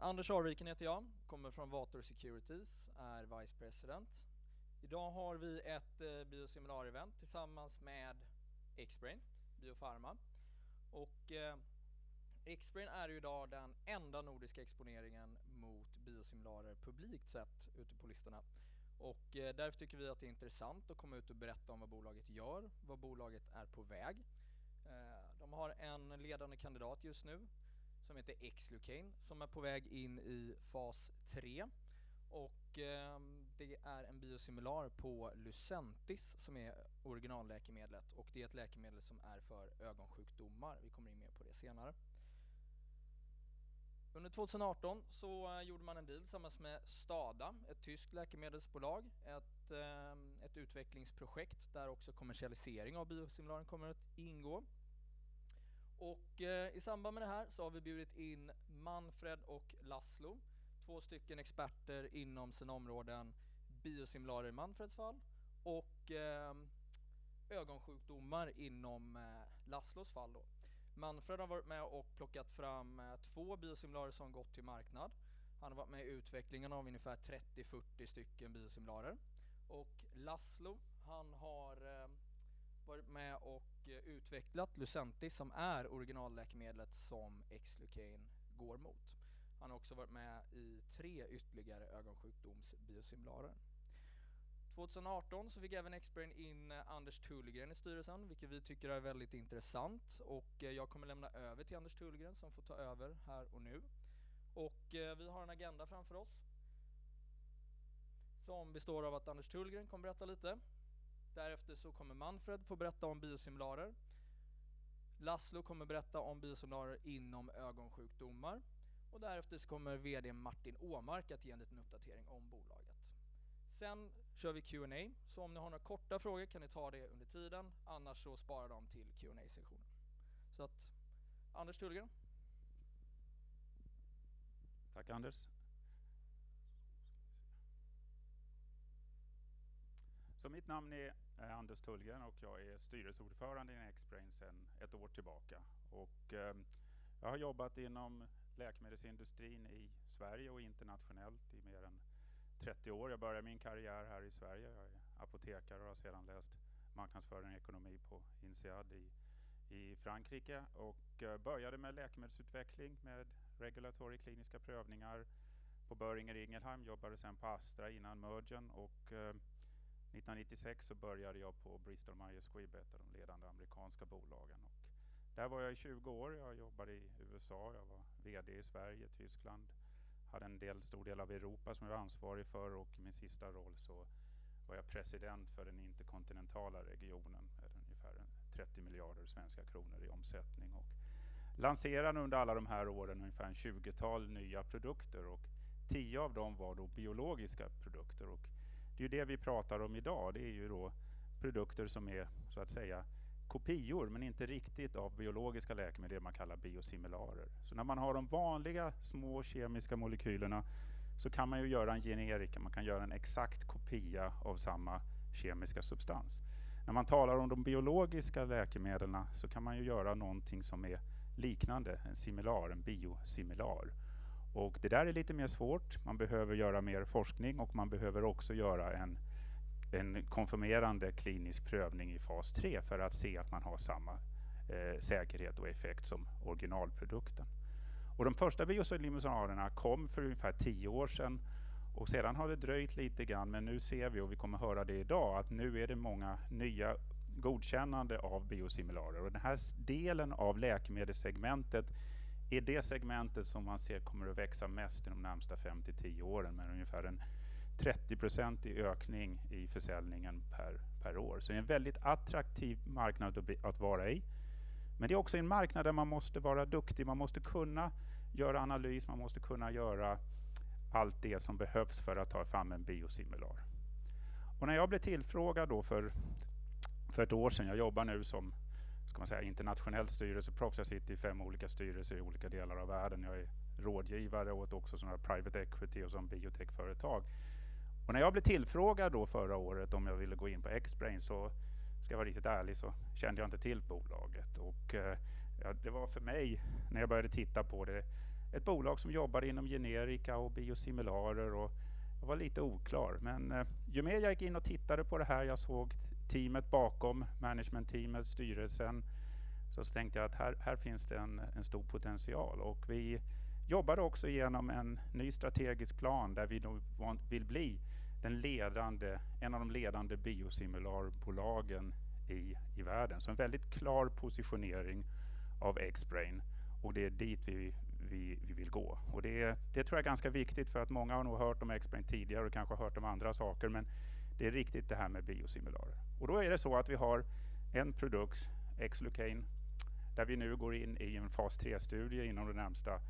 Anders Arviken heter jag, kommer från Vator Securities, är Vice President. Idag har vi ett biosimilar-event tillsammans med XBrane, Biopharma. Och XBrane är ju idag den enda nordiska exponeringen mot biosimilarer publikt sett ute på listorna. Och därför tycker vi att det är intressant att komma ut och berätta om vad bolaget gör, vad bolaget är på väg. De har en ledande kandidat just nu som heter Xlucane som är på väg in i fas 3. Och det är en biosimilar på Lucentis som är originalläkemedlet. Och det är ett läkemedel som är för ögonsjukdomar. Vi kommer in mer på det senare. Under 2018 så gjorde man en deal tillsammans med Stada, ett tyskt läkemedelsbolag. Ett utvecklingsprojekt där också kommersialisering av biosimilaren kommer att ingå. Och i samband med det här så har vi bjudit in Manfred och Laszlo, 2 stycken experter inom sina områden biosimilarer i Manfreds fall och ögonsjukdomar inom Laszlos fall då. Manfred har varit med och plockat fram 2 biosimilarer som gått till marknad. Han har varit med i utvecklingen av ungefär 30-40 stycken biosimilarer. Och Laszlo, han har varit med och utvecklat Lucentis som är originalläkemedlet som Xlucane går mot. Han har också varit med i 3 ytterligare ögonsjukdomsbiosimilarer. 2018 så fick även XBrane in Anders Tullgren i styrelsen, vilket vi tycker är väldigt intressant. Och jag kommer lämna över till Anders Tullgren som får ta över här och nu. Och vi har en agenda framför oss som består av att Anders Tullgren kommer berätta lite. Därefter så kommer Manfred få berätta om biosimilarer. Laszlo kommer berätta om biosimilarer inom ögonsjukdomar. Och därefter så kommer vd Martin Åmark att ge en liten uppdatering om bolaget. Sen kör vi Q&A, så om ni har några korta frågor kan ni ta det under tiden. Annars så sparar de till Q&A-sektionen. Så att, Anders Tullgren. Tack Anders. Så mitt namn är Anders Tullgren och jag är styrelseordförande i XBrane sedan ett år tillbaka. Och jag har jobbat inom läkemedelsindustrin i Sverige och internationellt i mer än 30 år. Jag började min karriär här i Sverige. Jag är apotekare och har sedan läst marknadsföring och ekonomi på INSEAD i Frankrike. Och började med läkemedelsutveckling med regulatory kliniska prövningar på Boehringer Ingelheim. Jobbade sen på Astra innan mergen och 1996 så började jag på Bristol Myers Squibb, ett av de ledande amerikanska bolagen. Och där var jag i 20 år. Jag jobbade i USA, jag var vd i Sverige, Tyskland. Hade en stor del av Europa som jag var ansvarig för och i min sista roll så var jag president för den interkontinentala regionen med ungefär 30 miljarder svenska kronor i omsättning. Och lanserade under alla de här åren ungefär 20-tal nya produkter och 10 av dem var då biologiska produkter. Och det är ju det vi pratar om idag. Det är ju då produkter som är så att säga kopior men inte riktigt av biologiska läkemedel, man kallar biosimilarer. Så när man har de vanliga små kemiska molekylerna så kan man ju göra en generika, man kan göra en exakt kopia av samma kemiska substans. När man talar om de biologiska läkemedlen så kan man ju göra någonting som är liknande, en similar, en biosimilar. Och det där är lite mer svårt, man behöver göra mer forskning och man behöver också göra en konfirmerande klinisk prövning i fas 3 för att se att man har samma säkerhet och effekt som originalprodukten. Och de första biosimilarerna kom för ungefär 10 år sedan och sedan har det dröjt lite grann, men nu ser vi, och vi kommer höra det idag, att nu är det många nya godkännande av biosimilarer. Och den här delen av läkemedelssegmentet är det segmentet som man ser kommer att växa mest i de närmsta 5-10 åren med ungefär en 30% i ökning i försäljningen per år. Så det är en väldigt attraktiv marknad att vara i. Men det är också en marknad där man måste vara duktig, man måste kunna göra analys, man måste kunna göra allt det som behövs för att ta fram en biosimilar. Och när jag blev tillfrågad då för ett år sedan, jag jobbar nu som internationell styrelseproffs, jag sitter i 5 olika styrelser i olika delar av världen, jag är rådgivare åt också sådana private equity och som biotechföretag. Och när jag blev tillfrågad då förra året om jag ville gå in på XBrane så ska jag vara riktigt ärlig så kände jag inte till bolaget. Och det var för mig, när jag började titta på det, ett bolag som jobbar inom generika och biosimilarer, och jag var lite oklar. Men ju mer jag gick in och tittade på det här, jag såg teamet bakom, managementteamet, styrelsen, så tänkte jag att här finns det en stor potential. Och vi jobbade också genom en ny strategisk plan där vi då vill bli en av de ledande biosimilarbolagen i världen. Så en väldigt klar positionering av XBrane, och det är dit vi vill gå. Och det tror jag är ganska viktigt, för att många har nog hört om XBrane tidigare och kanske hört om andra saker, men det är riktigt det här med biosimilarer. Och då är det så att vi har en produkt, Xlucane, där vi nu går in i en fas 3-studie inom den närmsta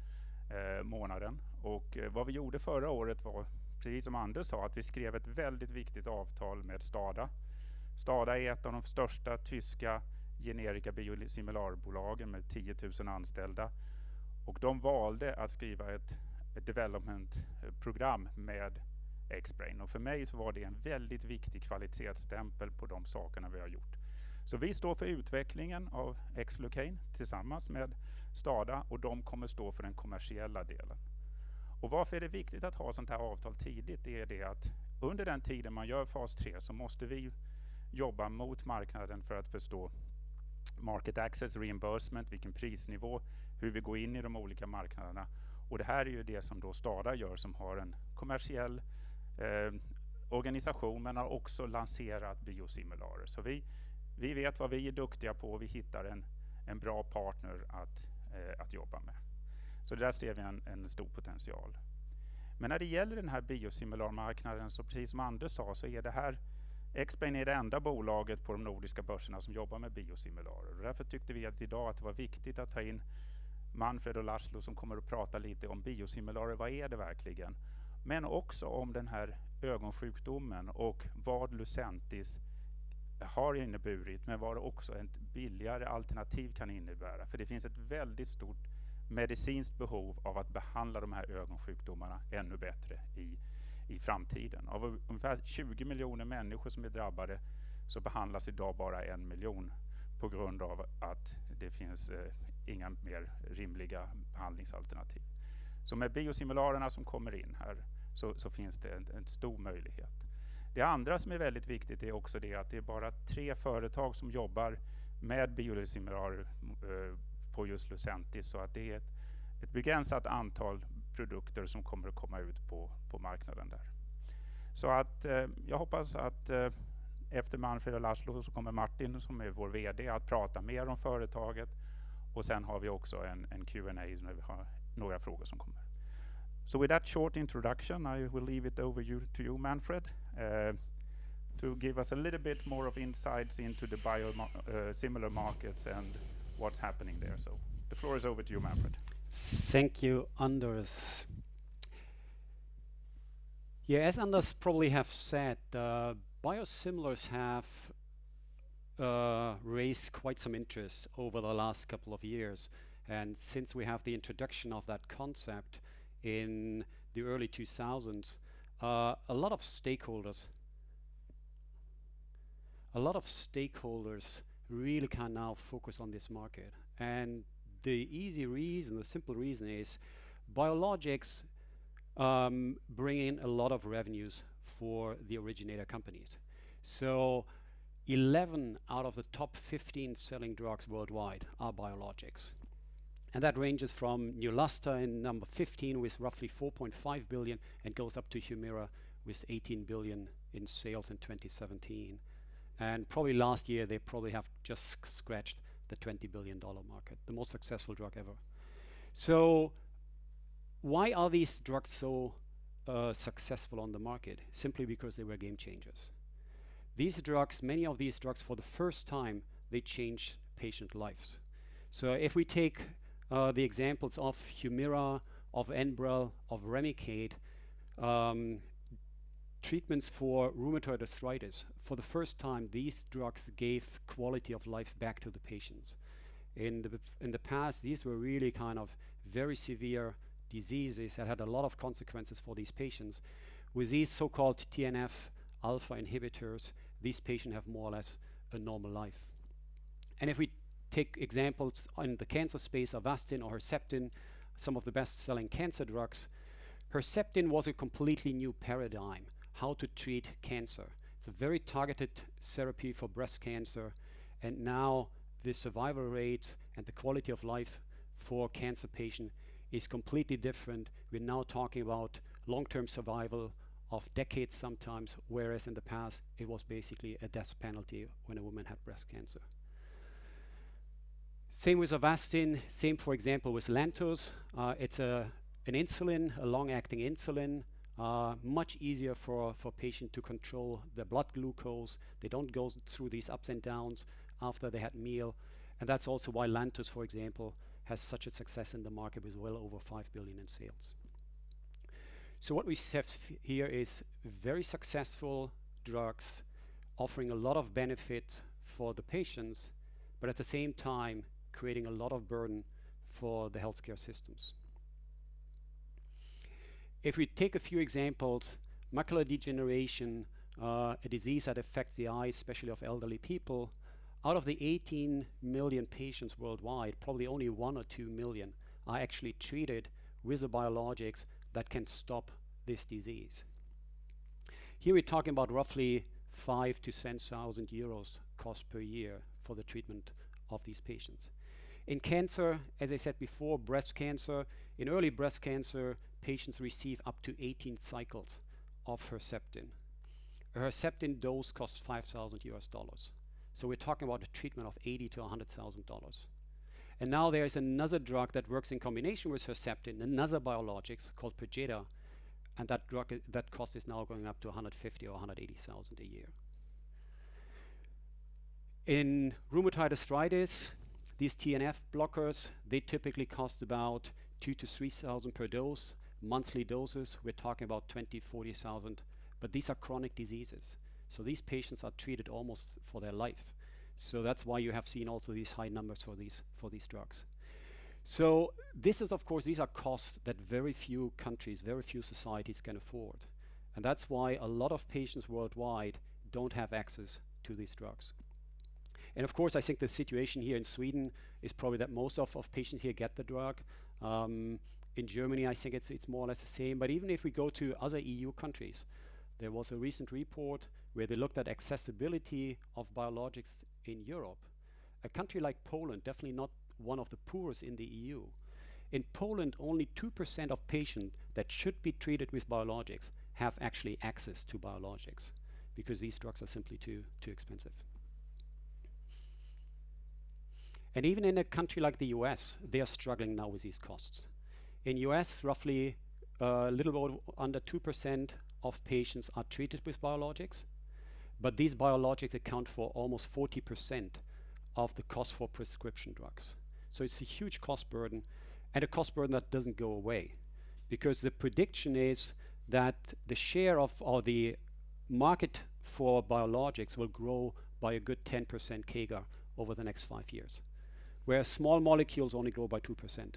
månaden. Och vad vi gjorde förra året var, precis som Anders sa, att vi skrev ett väldigt viktigt avtal med Stada. Stada är ett av de största tyska generika biosimilarbolagen med 10 000 anställda. Och de valde att skriva ett development-program med XBrane. Och för mig så var det en väldigt viktig kvalitetsstämpel på de sakerna vi har gjort. Så vi står för utvecklingen av Xlucane tillsammans med Stada, och de kommer stå för den kommersiella delen. Och varför är det viktigt att ha sånt här avtal tidigt? Det är det att under den tiden man gör fas 3 så måste vi jobba mot marknaden för att förstå market access, reimbursement, vilken prisnivå, hur vi går in i de olika marknaderna. Och det här är ju det som då Stada gör, som har en kommersiell organisation, men har också lanserat biosimilarer. Så vi vet vad vi är duktiga på, och vi hittar en bra partner att jobba med. Så där ser vi en stor potential. Men när det gäller den här biosimilarmarknaden, så precis som Anders sa, så är det här, XBrane är det enda bolaget på de nordiska börserna som jobbar med biosimilarer. Och därför tyckte vi att idag att det var viktigt att ta in Manfred och Laszlo som kommer att prata lite om biosimilarer, vad är det verkligen? Men också om den här ögonsjukdomen och vad Lucentis har inneburit, men vad också ett billigare alternativ kan innebära. För det finns ett väldigt stort medicinskt behov av att behandla de här ögonsjukdomarna ännu bättre i framtiden. Av ungefär 20 miljoner människor som är drabbade så behandlas idag bara 1 miljon på grund av att det finns inga mer rimliga behandlingsalternativ. Så med biosimilarerna som kommer in här så finns det en stor möjlighet. Det andra som är väldigt viktigt är också det att det är bara 3 företag som jobbar med biosimilarer på just Lucentis, så att det är ett begränsat antal produkter som kommer att komma ut på marknaden där. Så att jag hoppas att efter Manfred och Laszlo så kommer Martin, som är vår VD, att prata mer om företaget, och sen har vi också en Q&A när vi har några frågor som kommer. So with that short introduction, I will leave it over to you, Manfred, to give us a little bit more of insights into the biosimilar markets and what's happening there. So the floor is over to you, Manfred. Thank you, Anders. Yeah, as Anders probably have said, biosimilars have raised quite some interest over the last couple of years. And since we have the introduction of that concept in the early 2000s, a lot of stakeholders really can now focus on this market. And the simple reason is biologics bring in a lot of revenues for the originator companies. So 11 out of the top 15 selling drugs worldwide are biologics. And that ranges from Neulasta in number 15 with roughly 4.5 billion and goes up to Humira with 18 billion in sales in 2017. And probably last year they probably have just scratched the $20 billion market, the most successful drug ever. So why are these drugs so successful on the market? Simply because they were game changers. These drugs, many of these drugs, for the first time, they change patient lives. So if we take the examples of Humira, of Enbrel, of Remicade, treatments for rheumatoid arthritis, for the first time, these drugs gave quality of life back to the patients. In the past, these were really kind of very severe diseases that had a lot of consequences for these patients. With these so-called TNF alpha inhibitors, these patients have more or less a normal life. And if we take examples in the cancer space, Avastin or Herceptin, some of the best-selling cancer drugs, Herceptin was a completely new paradigm, how to treat cancer. It's a very targeted therapy for breast cancer, and now the survival rates and the quality of life for cancer patient is completely different. We're now talking about long-term survival of decades sometimes, whereas in the past it was basically a death penalty when a woman had breast cancer. Same with Avastin, same for example with Lantus. It's an insulin, a long-acting insulin, much easier for patient to control their blood glucose. They don't go through these ups and downs after they had meal. And that's also why Lantus, for example, has such a success in the market with well over 5 billion in sales. So what we have here is very successful drugs offering a lot of benefit for the patients, but at the same time creating a lot of burden for the healthcare systems. If we take a few examples, macular degeneration, a disease that affects the eyes, especially of elderly people, out of the 18 million patients worldwide, probably only 1 or 2 million are actually treated with the biologics that can stop this disease. Here we're talking about roughly 5,000 to 10,000 euros cost per year for the treatment of these patients. In cancer, as I said before, breast cancer, in early breast cancer, patients receive up to 18 cycles of Herceptin. A Herceptin dose costs $5,000. So we're talking about a treatment of $80,000 to $100,000. And now there is another drug that works in combination with Herceptin, another biologics called Detta, and that drug, that cost is now going up to $150,000 or $180,000 a year. In rheumatoid arthritis, these TNF blockers, they typically cost about $2,000 to $3,000 per dose. Monthly doses, we're talking about $20,000, $40,000, but these are chronic diseases. So these patients are treated almost for their life. So that's why you have seen also these high numbers for these drugs. So this is, of course, these are costs that very few countries, very few societies can afford. And that's why a lot of patients worldwide don't have access to these drugs. And of course, I think the situation here in Sweden is probably that most of patients here get the drug. In Germany, I think it's more or less the same. But even if we go to other EU countries, there was a recent report where they looked at accessibility of biologics in Europe. A country like Poland, definitely not one of the poorest in the EU. In Poland, only 2% of patients that should be treated with biologics have actually access to biologics because these drugs are simply too expensive. And even in a country like the US, they are struggling now with these costs. In US, roughly a little bit under 2% of patients are treated with biologics, but these biologics account for almost 40% of the cost for prescription drugs. So it's a huge cost burden, and a cost burden that doesn't go away, because the prediction is that the share of, or the market for biologics will grow by a good 10% CAGR over the next 5 years, whereas small molecules only grow by 2%.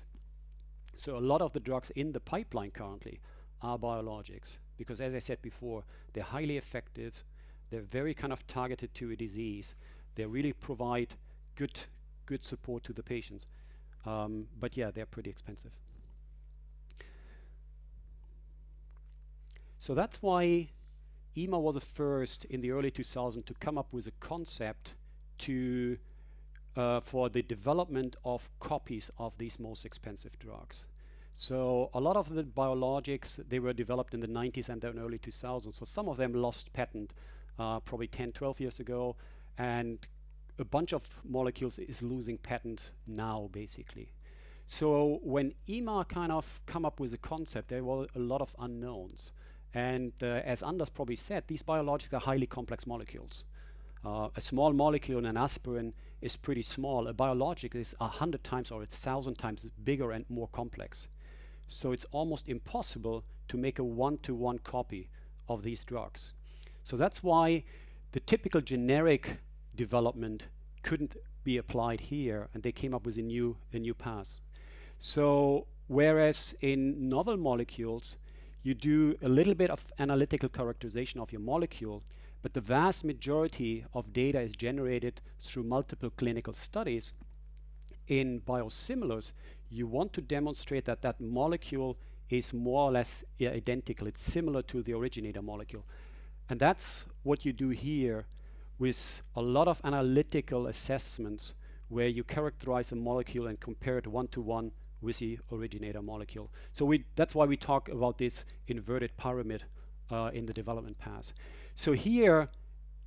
So a lot of the drugs in the pipeline currently are biologics, because as I said before, they're highly effective, they're very kind of targeted to a disease, they really provide good support to the patients. But yeah, they're pretty expensive. So that's why EMA was the first in the early 2000s to come up with a concept to for the development of copies of these most expensive drugs. So a lot of the biologics, they were developed in the 90s and then early 2000s. So some of them lost patent probably 10, 12 years ago, and a bunch of molecules is losing patents now, basically. So when EMA kind of come up with a concept, there were a lot of unknowns. And as Anders probably said, these biologics are highly complex molecules. A small molecule in an aspirin is pretty small. A biologic is 100 times or 1,000 times bigger and more complex. So it's almost impossible to make a one-to-one copy of these drugs. So that's why the typical generic development couldn't be applied here, and they came up with a new path. So whereas in novel molecules, you do a little bit of analytical characterization of your molecule, but the vast majority of data is generated through multiple clinical studies. In biosimilars, you want to demonstrate that that molecule is more or less identical. It's similar to the originator molecule. And that's what you do here with a lot of analytical assessments where you characterize a molecule and compare it one-to-one with the originator molecule. So that's why we talk about this inverted pyramid in the development path. So here,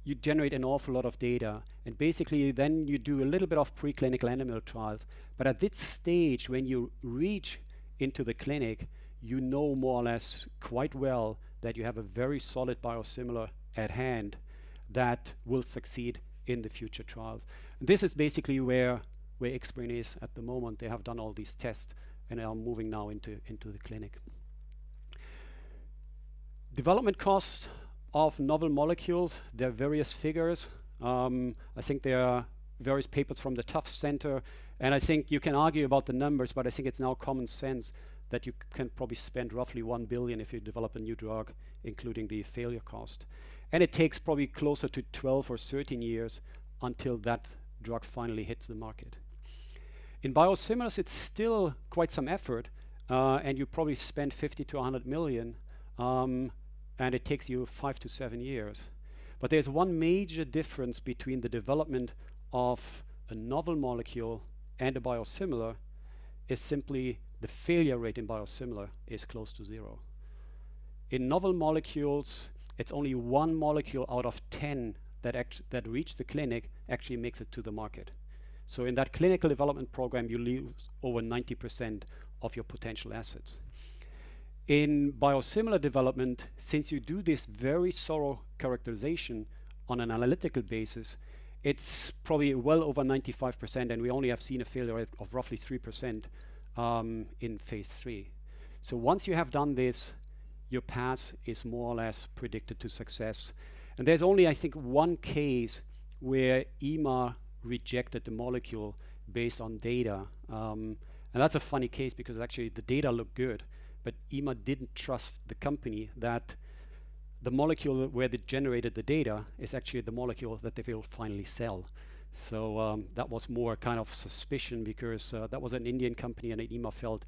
you generate an awful lot of data, and basically then you do a little bit of preclinical animal trials. But at this stage, when you reach into the clinic, you know more or less quite well that you have a very solid biosimilar at hand that will succeed in the future trials. And this is basically where XBrane is at the moment. They have done all these tests and are moving now into the clinic. Development costs of novel molecules, there are various figures. I think there are various papers from the Tufts Center, and I think you can argue about the numbers, but I think it's now common sense that you can probably spend roughly 1 billion if you develop a new drug, including the failure cost. And it takes probably closer to 12 or 13 years until that drug finally hits the market. In biosimilars, it's still quite some effort, and you probably spend 50 to 100 million, and it takes you 5 to 7 years. But there's one major difference between the development of a novel molecule and a biosimilar is simply the failure rate in biosimilar is close to 0. In novel molecules, it's only 1 molecule out of 10 that reach the clinic actually makes it to the market. So in that clinical development program, you lose over 90% of your potential assets. In biosimilar development, since you do this very thorough characterization on an analytical basis, it's probably well over 95%, and we only have seen a failure rate of roughly 3% in phase 3. So once you have done this, your path is more or less predicted to success. And there's only, I think, one case where EMA rejected the molecule based on data. And that's a funny case because actually the data looked good, but EMA didn't trust the company that the molecule where they generated the data is actually the molecule that they will finally sell. So that was more kind of suspicion because that was an Indian company, and EMA felt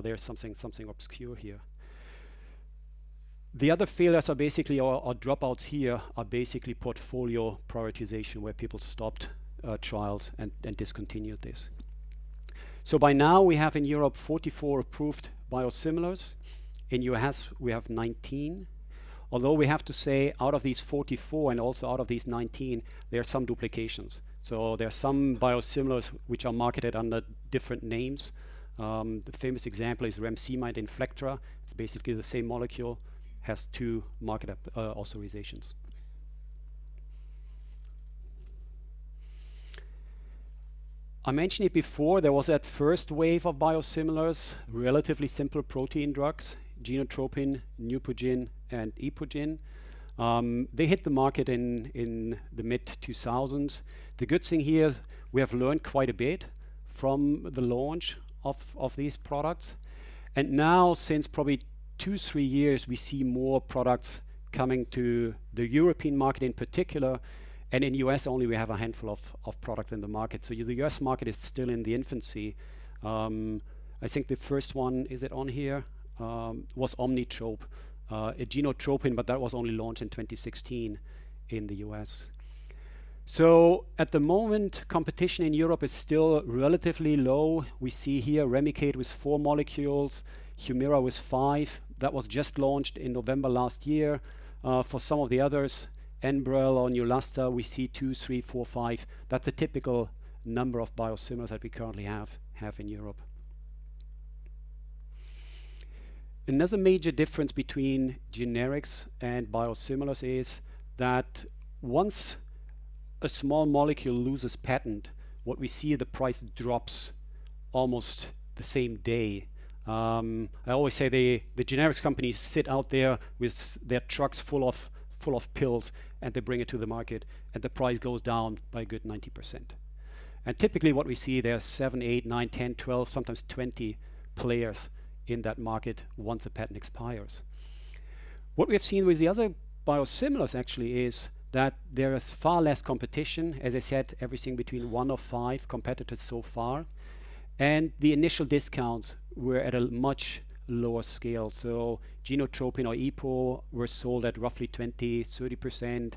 there's something obscure here. The other failures are basically, or dropouts here, are basically portfolio prioritization, where people stopped trials and discontinued this. So by now we have in Europe 44 approved biosimilars. In US we have 19. Although we have to say out of these 44 and also out of these 19, there are some duplications. So there are some biosimilars which are marketed under different names. The famous example is Remsima and Inflectra. It's basically the same molecule, has 2 market authorizations. I mentioned it before, there was that first wave of biosimilars, relatively simple protein drugs, Genotropin, Neupogen, and Epogen. They hit the market in the mid-2000s. The good thing here, we have learned quite a bit from the launch of these products. And now, since probably 2-3 years, we see more products coming to the European market in particular. And in US only we have a handful of product in the market. So the US market is still in the infancy. I think the first one, is it on here? Was Omnitrope, a Genotropin, but that was only launched in 2016 in the US. So at the moment, competition in Europe is still relatively low. We see here Remicade with 4 molecules, Humira with 5. That was just launched in November last year. For some of the others, Enbrel or Neulasta, we see 2, 3, 4, 5. That's a typical number of biosimilars that we currently have in Europe. Another major difference between generics and biosimilars is that once a small molecule loses patent, what we see, the price drops almost the same day. I always say the generics companies sit out there with their trucks full of pills, and they bring it to the market, and the price goes down by a good 90%. And typically what we see, there's 7, 8, 9, 10, 12, sometimes 20 players in that market once the patent expires. What we have seen with the other biosimilars actually is that there is far less competition. As I said, everything between 1 or 5 competitors so far. And the initial discounts were at a much lower scale. So Genotropin or EPO were sold at roughly 20-30%.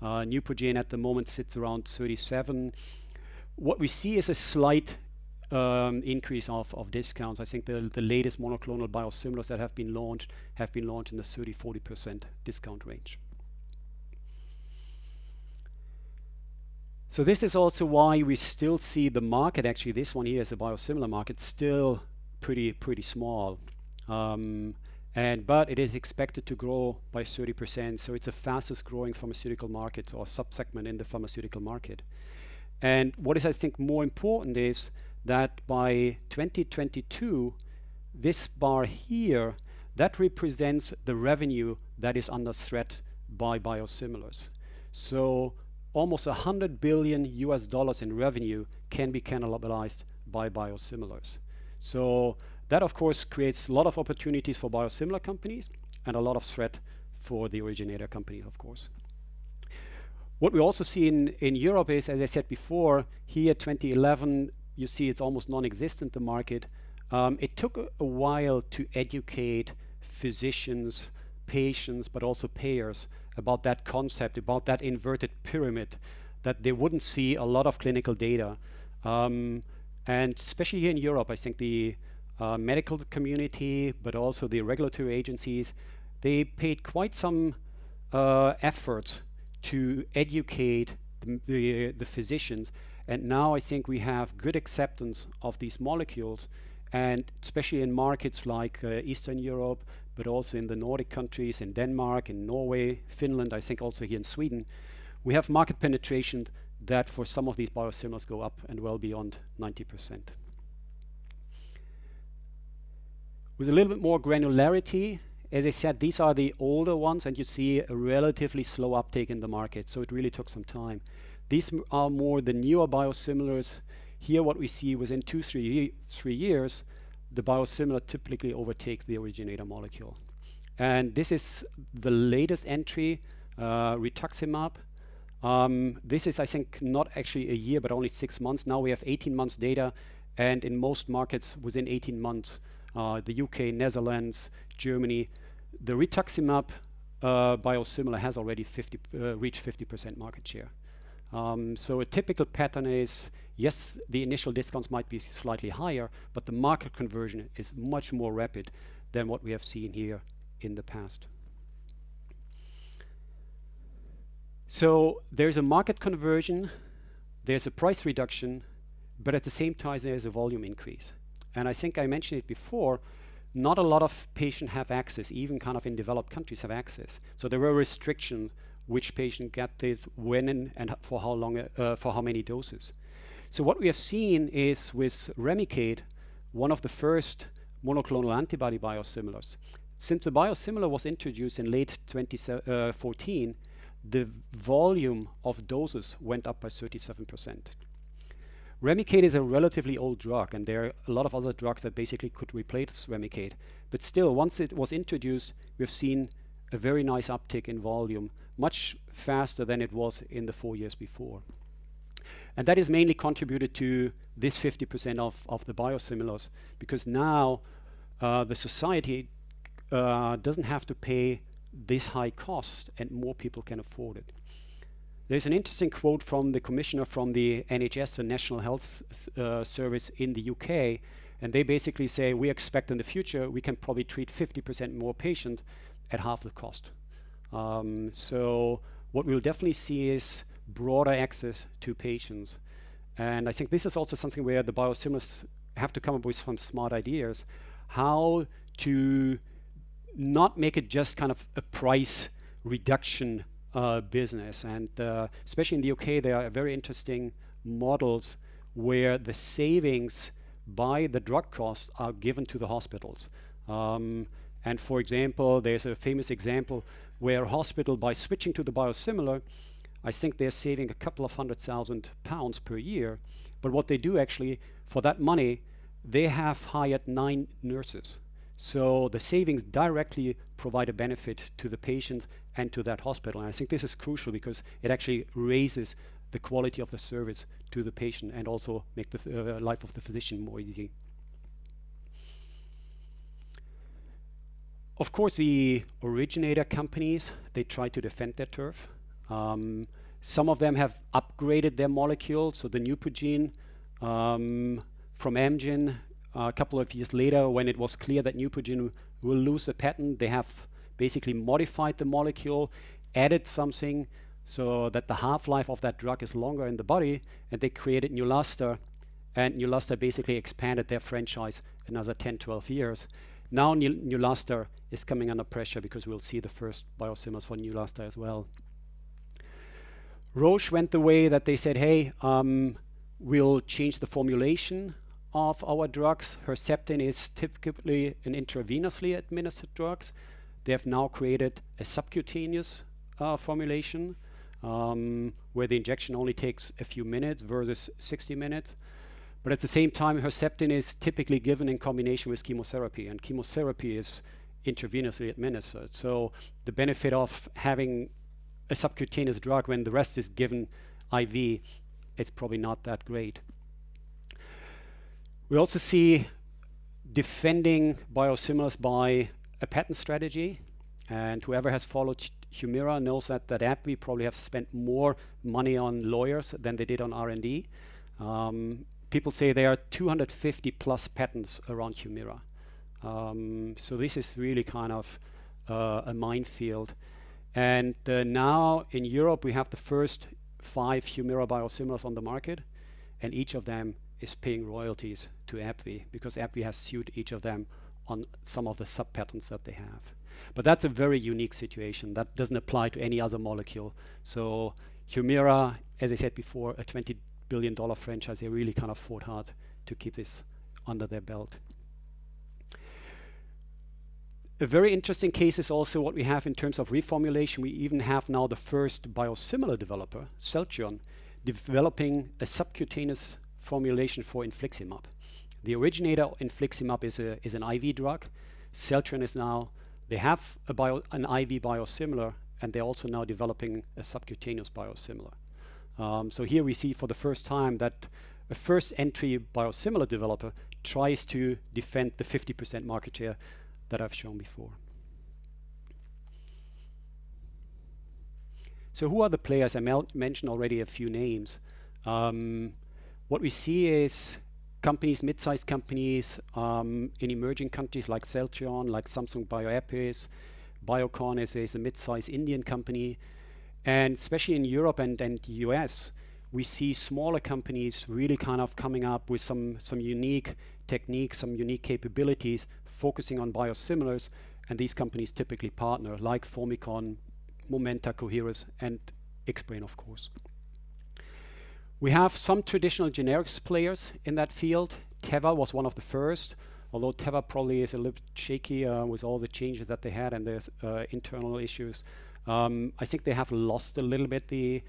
Neupogen at the moment sits around 37. What we see is a slight increase of discounts. I think the latest monoclonal biosimilars that have been launched in the 30-40% discount range. So this is also why we still see the market, actually this one here is a biosimilar market, still pretty small. But it is expected to grow by 30%, so it's the fastest growing pharmaceutical market or subsegment in the pharmaceutical market. And what is, I think, more important is that by 2022, this bar here, that represents the revenue that is under threat by biosimilars. So almost $100 billion in revenue can be cannibalized by biosimilars. So that, of course, creates a lot of opportunities for biosimilar companies and a lot of threat for the originator company, of course. What we also see in Europe is, as I said before, here 2011, you see it's almost non-existent, the market. It took a while to educate physicians, patients, but also payers about that concept, about that inverted pyramid, that they wouldn't see a lot of clinical data. And especially here in Europe, I think the medical community, but also the regulatory agencies, they paid quite some efforts to educate the physicians. And now I think we have good acceptance of these molecules, and especially in markets like Eastern Europe, but also in the Nordic countries, in Denmark, in Norway, Finland, I think also here in Sweden, we have market penetration that for some of these biosimilars go up and well beyond 90%. With a little bit more granularity, as I said, these are the older ones, and you see a relatively slow uptake in the market, so it really took some time. These are more the newer biosimilars. Here what we see within 2-3 years, the biosimilar typically overtake the originator molecule. And this is the latest entry, rituximab. This is, I think, not actually a year, but only 6 months. Now we have 18 months data, and in most markets within 18 months, the UK, Netherlands, Germany, the rituximab biosimilar has already reached 50% market share. So a typical pattern is, yes, the initial discounts might be slightly higher, but the market conversion is much more rapid than what we have seen here in the past. So there's a market conversion, there's a price reduction, but at the same time there's a volume increase. And I think I mentioned it before, not a lot of patients have access, even kind of in developed countries have access. So there were restrictions which patient get this, when and for how long, for how many doses. So what we have seen is with Remicade, one of the first monoclonal antibody biosimilars. Since the biosimilar was introduced in late 2014, the volume of doses went up by 37%. Remicade is a relatively old drug, and there are a lot of other drugs that basically could replace Remicade. But still, once it was introduced, we've seen a very nice uptick in volume, much faster than it was in the 4 years before. And that is mainly contributed to this 50% of the biosimilars, because now the society doesn't have to pay this high cost and more people can afford it. There's an interesting quote from the commissioner from the NHS, the National Health Service in the UK, and they basically say, we expect in the future we can probably treat 50% more patients at half the cost. So what we'll definitely see is broader access to patients. And I think this is also something where the biosimilars have to come up with some smart ideas, how to not make it just kind of a price reduction business. And especially in the UK, there are very interesting models where the savings by the drug costs are given to the hospitals. And for example, there's a famous example where a hospital, by switching to the biosimilar, I think they're saving a couple of £100,000 per year. But what they do actually, for that money, they have hired 9 nurses. So the savings directly provide a benefit to the patient and to that hospital. And I think this is crucial because it actually raises the quality of the service to the patient and also make the life of the physician more easy. Of course, the originator companies, they try to defend their turf. Some of them have upgraded their molecule. So the Neupogen from Amgen, a couple of years later, when it was clear that Neupogen will lose a patent, they have basically modified the molecule, added something so that the half-life of that drug is longer in the body, and they created Neulasta, and Neulasta basically expanded their franchise another 10, 12 years. Now Neulasta is coming under pressure because we'll see the first biosimilars for Neulasta as well. Roche went the way that they said, hey, we'll change the formulation of our drugs. Herceptin is typically an intravenously administered drug. They have now created a subcutaneous formulation where the injection only takes a few minutes versus 60 minutes. But at the same time, Herceptin is typically given in combination with chemotherapy, and chemotherapy is intravenously administered. So the benefit of having a subcutaneous drug when the rest is given IV is probably not that great. We also see defending biosimilars by a patent strategy, and whoever has followed Humira knows that AbbVie probably have spent more money on lawyers than they did on R&D. People say there are 250 plus patents around Humira. So this is really kind of a minefield. And now in Europe, we have the first 5 Humira biosimilars on the market, and each of them is paying royalties to AbbVie because AbbVie has sued each of them on some of the sub-patents that they have. But that's a very unique situation. That doesn't apply to any other molecule. So Humira, as I said before, a $20 billion franchise, they really kind of fought hard to keep this under their belt. A very interesting case is also what we have in terms of reformulation. We even have now the first biosimilar developer, Celltrion, developing a subcutaneous formulation for infliximab. The originator infliximab is an IV drug. Celltrion is now, they have an IV biosimilar, and they're also now developing a subcutaneous biosimilar. So here we see for the first time that a first entry biosimilar developer tries to defend the 50% market share that I've shown before. So who are the players? I mentioned already a few names. What we see is companies, mid-sized companies in emerging countries like Celltrion, like Samsung Bioepis. Biocon is a mid-sized Indian company. And especially in Europe and the US, we see smaller companies really kind of coming up with some unique techniques, some unique capabilities, focusing on biosimilars, and these companies typically partner, like Formycon, Momenta, Coherus, and XBrane, of course. We have some traditional generics players in that field. Teva was one of the first, although Teva probably is a little bit shaky with all the changes that they had and there's internal issues. I think they have lost a little bit the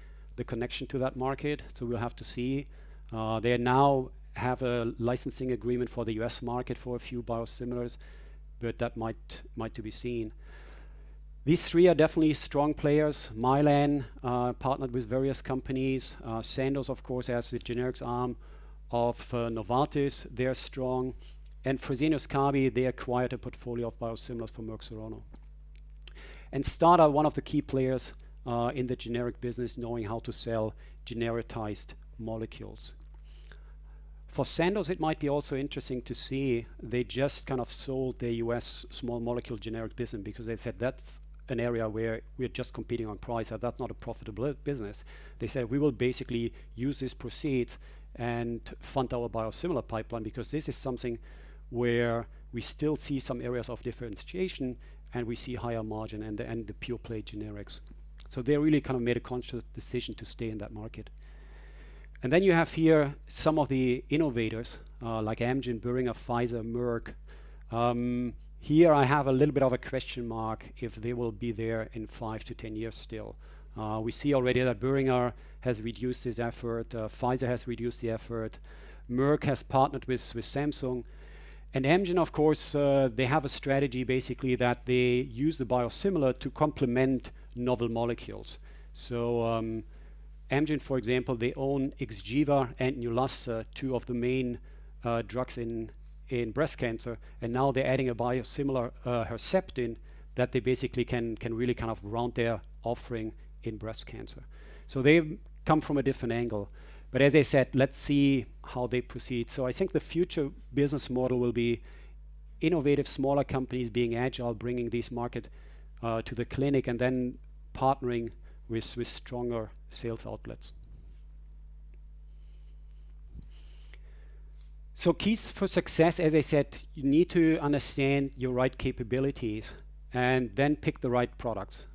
connection to that market, so we'll have to see. They now have a licensing agreement for the US market for a few biosimilars, but that might to be seen. These 3 are definitely strong players. Mylan partnered with various companies. Sandoz, of course, has the generics arm of Novartis. They're strong. And Fresenius Kabi, they acquired a portfolio of biosimilars from Merck Serono. And STADA, one of the key players in the generic business, knowing how to sell genericized molecules. For Sandoz, it might be also interesting to see they just kind of sold their US small molecule generic business because they said that's an area where we're just competing on price, and that's not a profitable business. They said we will basically use these proceeds and fund our biosimilar pipeline because this is something where we still see some areas of differentiation and we see higher margin and the pure play generics. So they really kind of made a conscious decision to stay in that market. And then you have here some of the innovators like Amgen, Boehringer, Pfizer, Merck. Here I have a little bit of a question mark if they will be there in 5 to 10 years still. We see already that Boehringer has reduced his effort, Pfizer has reduced the effort, Merck has partnered with Samsung. And Amgen, of course, they have a strategy basically that they use the biosimilar to complement novel molecules. So Amgen, for example, they own Xgeva and Neulasta, two of the main drugs in breast cancer, and now they're adding a biosimilar Herceptin that they basically can really kind of round their offering in breast cancer. So they come from a different angle. But as I said, let's see how they proceed. So I think the future business model will be innovative, smaller companies being agile, bringing these market to the clinic, and then partnering with stronger sales outlets. So keys for success, as I said, you need to understand your right capabilities and then pick the right products.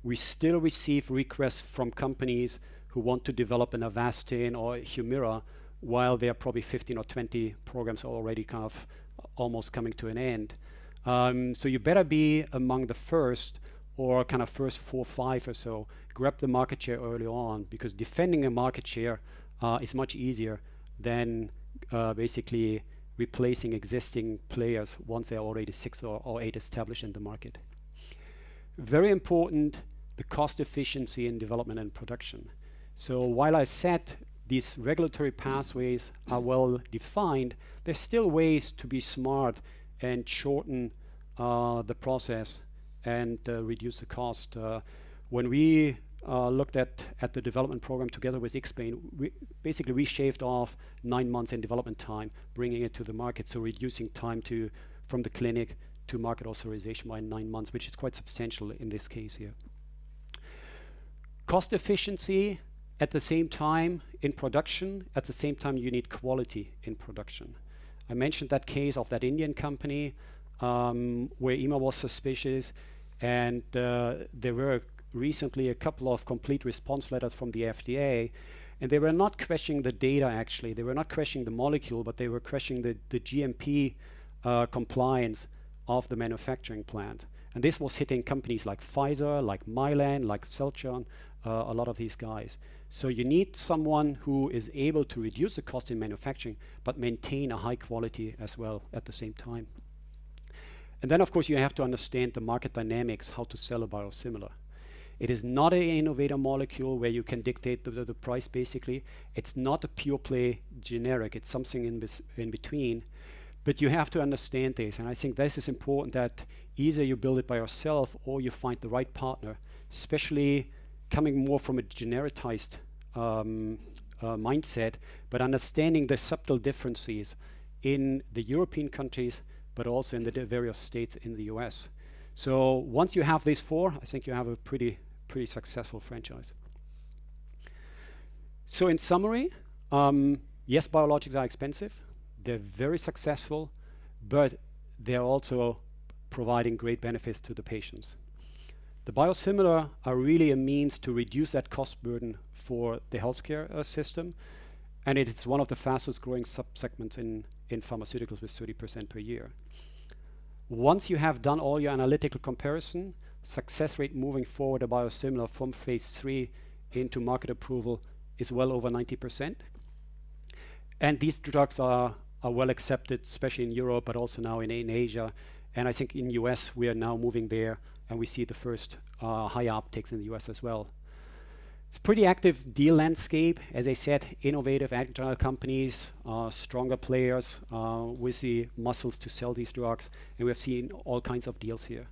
We still receive requests from companies who want to develop an Avastin or Humira while there are probably 15 or 20 programs already kind of almost coming to an end. So you better be among the first, or kind of first 4 or 5 or so. Grab the market share early on, because defending a market share is much easier than basically replacing existing players once they're already 6 or 8 established in the market. Very important, the cost efficiency in development and production. So while I said these regulatory pathways are well defined, there's still ways to be smart and shorten the process and reduce the cost. When we looked at the development program together with XBrane, we shaved off 9 months in development time, bringing it to the market, so reducing time from the clinic to market authorization by 9 months, which is quite substantial in this case here. Cost efficiency at the same time in production, at the same time you need quality in production. I mentioned that case of that Indian company where EMA was suspicious, and there were recently a couple of complete response letters from the FDA, and they were not questioning the data actually, they were not questioning the molecule, but they were questioning the GMP compliance of the manufacturing plant. And this was hitting companies like Pfizer, like Mylan, like Celltrion, a lot of these guys. So you need someone who is able to reduce the cost in manufacturing, but maintain a high quality as well at the same time. And then of course you have to understand the market dynamics, how to sell a biosimilar. It is not an innovator molecule where you can dictate the price basically. It's not a pure play generic, it's something in between. But you have to understand this, and I think this is important, that either you build it by yourself or you find the right partner, especially coming more from a genericized mindset, but understanding the subtle differences in the European countries, but also in the various states in the US. So once you have these 4, I think you have a pretty successful franchise. So in summary, yes, biologics are expensive. They're very successful, but they're also providing great benefits to the patients. The biosimilar are really a means to reduce that cost burden for the healthcare system, and it is one of the fastest growing subsegments in pharmaceuticals with 30% per year. Once you have done all your analytical comparison, success rate moving forward a biosimilar from phase 3 into market approval is well over 90%. And these drugs are well accepted, especially in Europe, but also now in Asia. And I think in US, we are now moving there, and we see the first high uptakes in the US as well. It's pretty active deal landscape. As I said, innovative, agile companies, stronger players with the muscles to sell these drugs. And we've seen all kinds of deals here.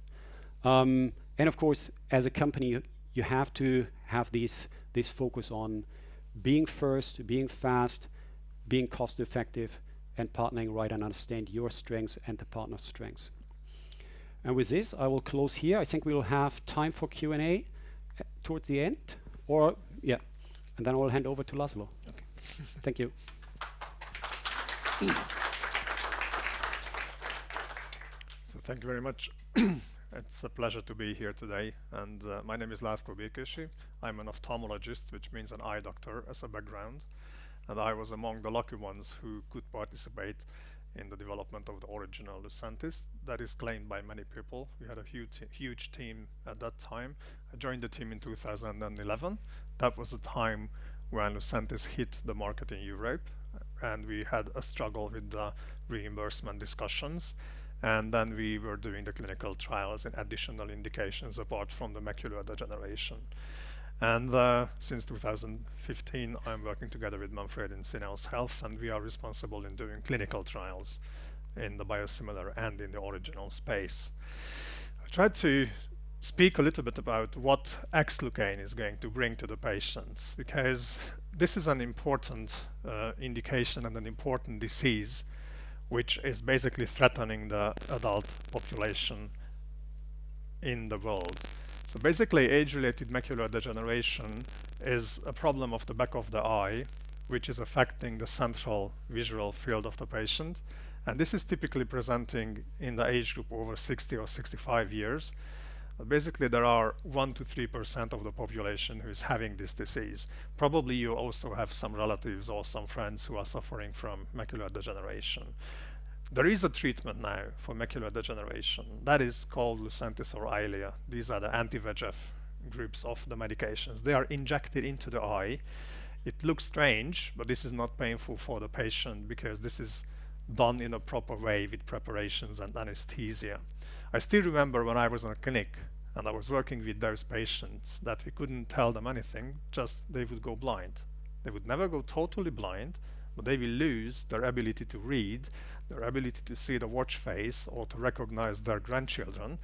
And of course, as a company, you have to have this focus on being first, being fast, being cost effective, and partnering right, and understand your strengths and the partner's strengths. And with this, I will close here. I think we will have time for Q&A towards the end. Or, yeah, and then I will hand over to Laszlo. Okay. Thank you. So thank you very much. It's a pleasure to be here today. And my name is Laszlo Békési. I'm an ophthalmologist, which means an eye doctor as a background. And I was among the lucky ones who could participate in the development of the original Lucentis that is claimed by many people. We had a huge team at that time. I joined the team in 2011. That was the time when Lucentis hit the market in Europe, and we had a struggle with the reimbursement discussions. And then we were doing the clinical trials and additional indications apart from the macular degeneration. And since 2015, I'm working together with Manfred in Syneos Health, and we are responsible in doing clinical trials in the biosimilar and in the original space. I tried to speak a little bit about what Xlucane is going to bring to the patients, because this is an important indication and an important disease which is basically threatening the adult population in the world. So basically, age-related macular degeneration is a problem of the back of the eye, which is affecting the central visual field of the patient. And this is typically presenting in the age group over 60 or 65 years. Basically, there are 1 to 3% of the population who is having this disease. Probably you also have some relatives or some friends who are suffering from macular degeneration. There is a treatment now for macular degeneration. That is called Lucentis or Eylea. These are the anti-VEGF groups of the medications. They are injected into the eye. It looks strange, but this is not painful for the patient because this is done in a proper way with preparations and anesthesia. I still remember when I was in a clinic and I was working with those patients that we couldn't tell them anything, just they would go blind. They would never go totally blind, but they will lose their ability to read, their ability to see the watch face or to recognize their grandchildren,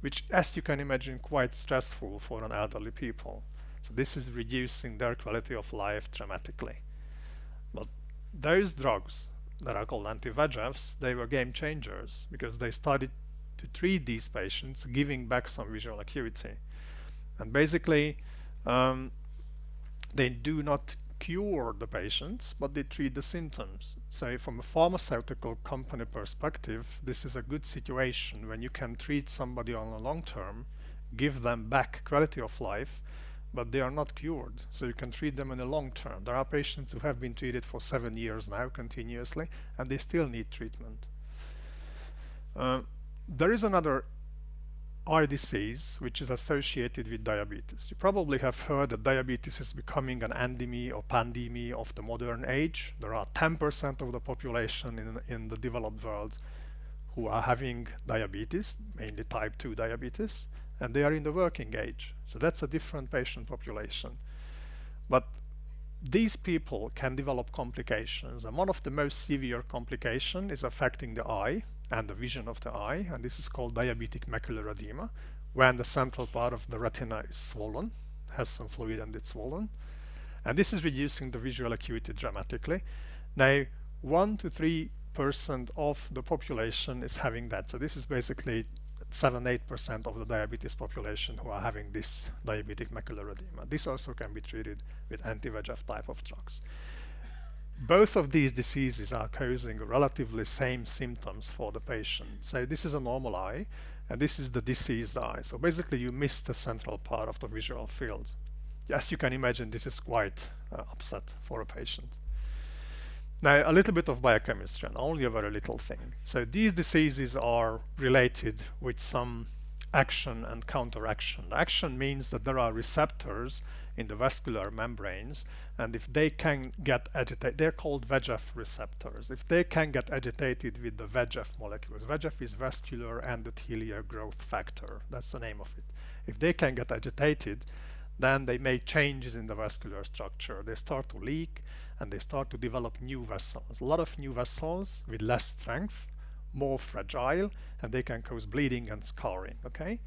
which, as you can imagine, quite stressful for an elderly people. So this is reducing their quality of life dramatically. But those drugs that are called anti-VEGFs, they were game changers because they started to treat these patients, giving back some visual acuity. And basically, they do not cure the patients, but they treat the symptoms. So from a pharmaceutical company perspective, this is a good situation when you can treat somebody on a long term, give them back quality of life, but they are not cured. So you can treat them in the long term. There are patients who have been treated for 7 years now continuously, and they still need treatment. There is another eye disease which is associated with diabetes. You probably have heard that diabetes is becoming an endemic or pandemic of the modern age. There are 10% of the population in the developed world who are having diabetes, mainly type 2 diabetes, and they are in the working age. So that's a different patient population. But these people can develop complications, and one of the most severe complications is affecting the eye and the vision of the eye, and this is called diabetic macular edema, when the central part of the retina is swollen, has some fluid and it's swollen, and this is reducing the visual acuity dramatically. Now, 1 to 3% of the population is having that, so this is basically 7-8% of the diabetes population who are having this diabetic macular edema. This also can be treated with anti-VEGF type of drugs. Both of these diseases are causing relatively same symptoms for the patient. So this is a normal eye, and this is the diseased eye. So basically you miss the central part of the visual field. As you can imagine, this is quite upset for a patient. Now, a little bit of biochemistry, and only a very little thing. So these diseases are related with some action and counteraction. The action means that there are receptors in the vascular membranes, and if they can get agitated, they're called VEGF receptors. If they can get agitated with the VEGF molecules, VEGF is vascular endothelial growth factor, that's the name of it. If they can get agitated, then they make changes in the vascular structure. They start to leak, and they start to develop new vessels. A lot of new vessels with less strength, more fragile, and they can cause bleeding and scarring, okay?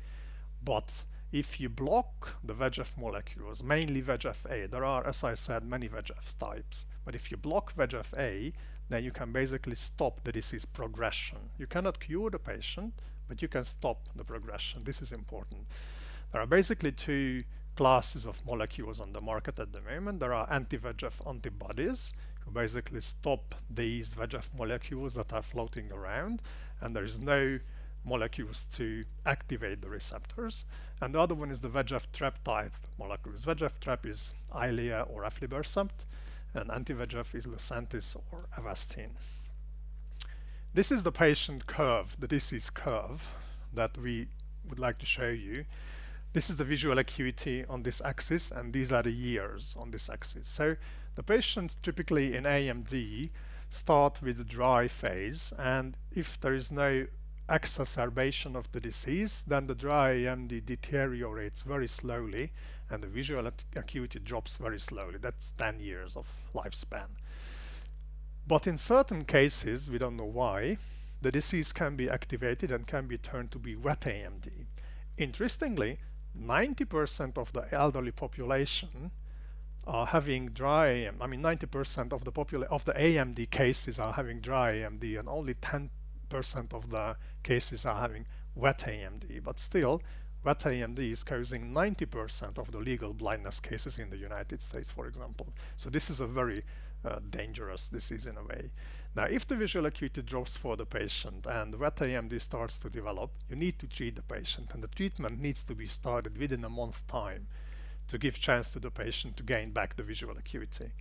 But if you block the VEGF molecules, mainly VEGF-A, there are, as I said, many VEGF types, but if you block VEGF-A, then you can basically stop the disease progression. You cannot cure the patient, but you can stop the progression. This is important. There are basically two classes of molecules on the market at the moment. There are anti-VEGF antibodies who basically stop these VEGF molecules that are floating around, and there is no molecules to activate the receptors. And the other one is the VEGF trap type molecules. VEGF trap is Eylea or aflibercept, and anti-VEGF is Lucentis or Avastin. This is the patient curve, the disease curve that we would like to show you. This is the visual acuity on this axis, and these are the years on this axis. So the patients typically in AMD start with the dry phase, and if there is no exacerbation of the disease, then the dry AMD deteriorates very slowly, and the visual acuity drops very slowly. That's 10 years of lifespan. But in certain cases, we don't know why, the disease can be activated and can be turned to be wet AMD. Interestingly, 90% of the elderly population are having dry AMD. I mean, 90% of the AMD cases are having dry AMD, and only 10% of the cases are having wet AMD. But still, wet AMD is causing 90% of the legal blindness cases in the United States, for example. So this is a very dangerous disease in a way. Now, if the visual acuity drops for the patient and wet AMD starts to develop, you need to treat the patient, and the treatment needs to be started within a month time to give chance to the patient to gain back the visual acuity.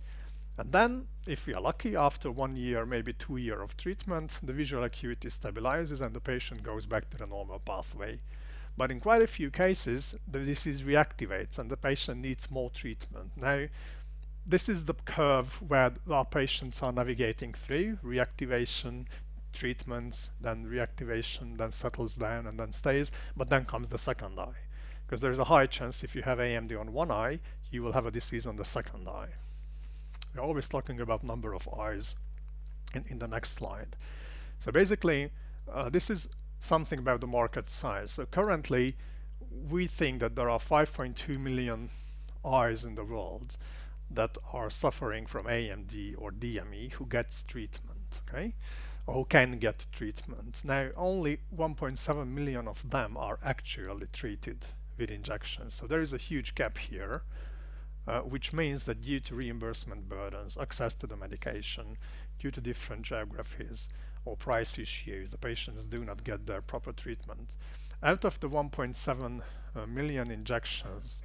And then, if we are lucky, after 1 year, maybe 2 years of treatment, the visual acuity stabilizes and the patient goes back to the normal pathway. But in quite a few cases, the disease reactivates and the patient needs more treatment. Now, this is the curve where our patients are navigating through: reactivation, treatments, then reactivation, then settles down and then stays, but then comes the second eye. Because there is a high chance if you have AMD on one eye, you will have a disease on the second eye. We're always talking about number of eyes in the next slide. So basically, this is something about the market size. So currently, we think that there are 5.2 million eyes in the world that are suffering from AMD or DME who gets treatment, okay? Or who can get treatment. Now, only 1.7 million of them are actually treated with injections. So there is a huge gap here, which means that due to reimbursement burdens, access to the medication, due to different geographies or price issues, the patients do not get their proper treatment. Out of the 1.7 million injections,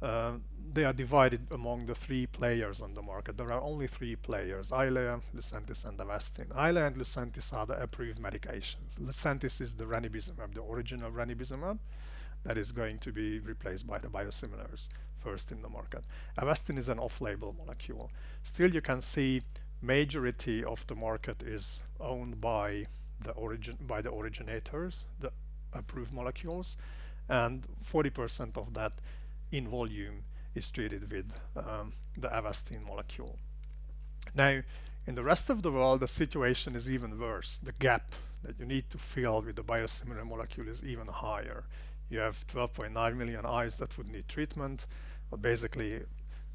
they are divided among the 3 players on the market. There are only 3 players: Eylea, Lucentis, and Avastin. Eylea and Lucentis are the approved medications. Lucentis is the ranibizumab, the original ranibizumab, that is going to be replaced by the biosimilars first in the market. Avastin is an off-label molecule. Still, you can see majority of the market is owned by the originators, the approved molecules, and 40% of that in volume is treated with the Avastin molecule. Now, in the rest of the world, the situation is even worse. The gap that you need to fill with the biosimilar molecule is even higher. You have 12.9 million eyes that would need treatment, but basically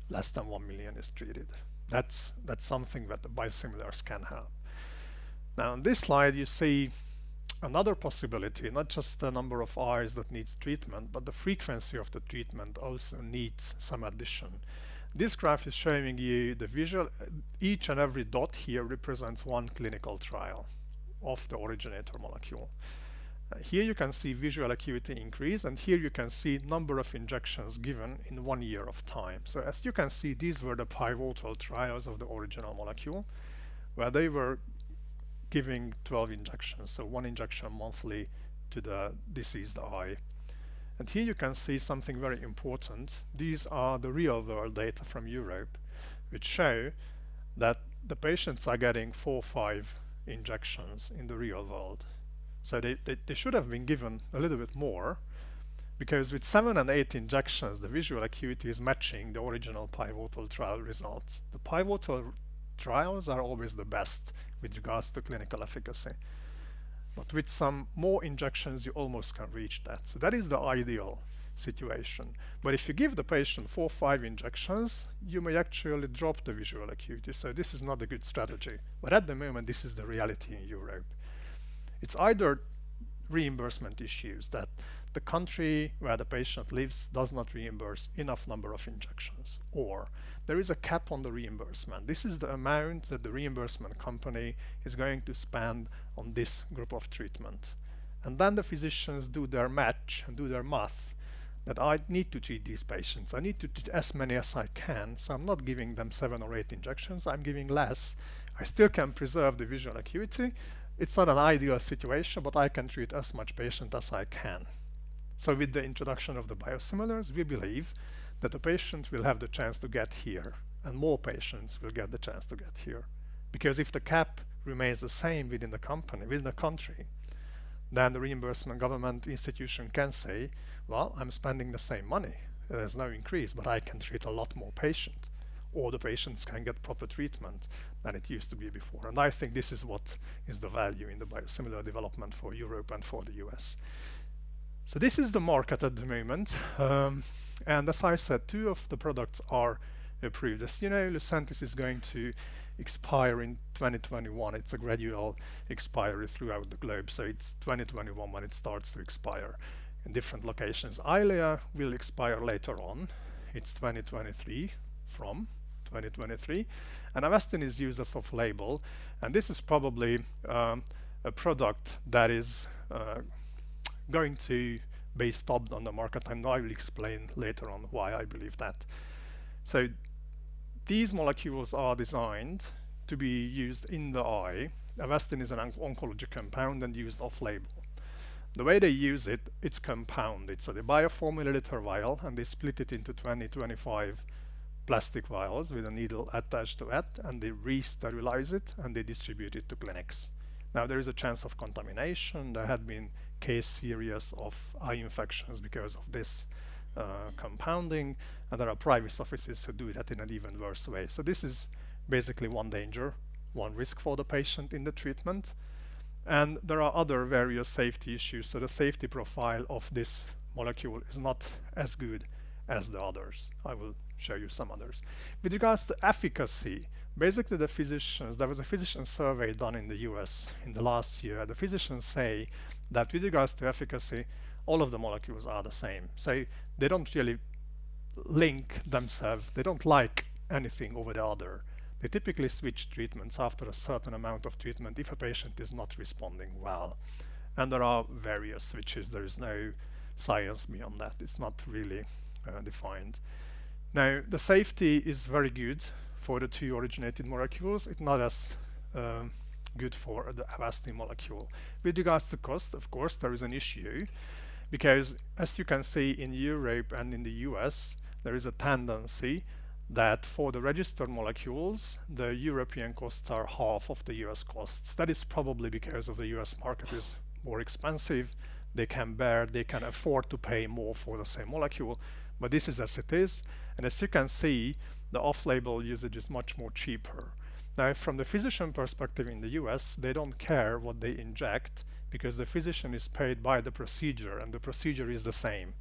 less than 1 million is treated. That's something that the biosimilars can have. Now, on this slide, you see another possibility, not just the number of eyes that needs treatment, but the frequency of the treatment also needs some addition. This graph is showing you the visual. Each and every dot here represents one clinical trial of the originator molecule. Here you can see visual acuity increase, and here you can see number of injections given in 1 year of time. So as you can see, these were the pivotal trials of the original molecule, where they were giving 12 injections, so 1 injection monthly to the diseased eye. And here you can see something very important. These are the real world data from Europe, which show that the patients are getting 4 or 5 injections in the real world. So they should have been given a little bit more, because with 7 and 8 injections, the visual acuity is matching the original pivotal trial results. The pivotal trials are always the best with regards to clinical efficacy. But with some more injections, you almost can reach that. So that is the ideal situation. But if you give the patient 4 or 5 injections, you may actually drop the visual acuity. So this is not a good strategy. But at the moment, this is the reality in Europe. It's either reimbursement issues, that the country where the patient lives does not reimburse enough number of injections, or there is a cap on the reimbursement. This is the amount that the reimbursement company is going to spend on this group of treatment. And then the physicians do their match and do their math, that I need to treat these patients. I need to treat as many as I can, so I'm not giving them 7 or 8 injections, I'm giving less. I still can preserve the visual acuity. It's not an ideal situation, but I can treat as much patient as I can. So with the introduction of the biosimilars, we believe that the patient will have the chance to get here, and more patients will get the chance to get here. Because if the cap remains the same within the country, then the reimbursement government institution can say, well, I'm spending the same money. there's no increase, but I can treat a lot more patients, or the patients can get proper treatment than it used to be before. And I think this is what is the value in the biosimilar development for Europe and for the US. So this is the market at the moment. And as I said, 2 of the products are approved. As you know, Lucentis is going to expire in 2021. It's a gradual expiry throughout the globe, so it's 2021 when it starts to expire in different locations. Eylea will expire later on. It's 2023 from 2023, and Avastin is used as off-label, and this is probably a product that is going to be stopped on the market, and I will explain later on why I believe that. So these molecules are designed to be used in the eye. Avastin is an oncology compound and used off-label. The way they use it, it's compounded. So they buy a 4 milliliter vial and they split it into 20-25 plastic vials with a needle attached to it, and they re-sterilize it and they distribute it to clinics. Now there is a chance of contamination. There had been case series of eye infections because of this compounding, and there are private offices who do that in an even worse way. So this is basically one danger, one risk for the patient in the treatment. And there are other various safety issues. So the safety profile of this molecule is not as good as the others. I will show you some others. With regards to efficacy, basically the physicians, there was a physician survey done in the US in the last year. The physicians say that with regards to efficacy, all of the molecules are the same. So they don't really link themselves. They don't like anything over the other. They typically switch treatments after a certain amount of treatment if a patient is not responding well. And there are various switches. There is no science beyond that. It's not really defined. Now, the safety is very good for the 2 originated molecules. It's not as good for the Avastin molecule. With regards to cost, of course, there is an issue, because as you can see in Europe and in the US, there is a tendency that for the registered molecules, the European costs are half of the US costs. That is probably because of the US market is more expensive. They can afford to pay more for the same molecule, but this is as it is. And as you can see, the off-label usage is much more cheaper. Now, from the physician perspective in the US, they don't care what they inject because the physician is paid by the procedure, and the procedure is the same.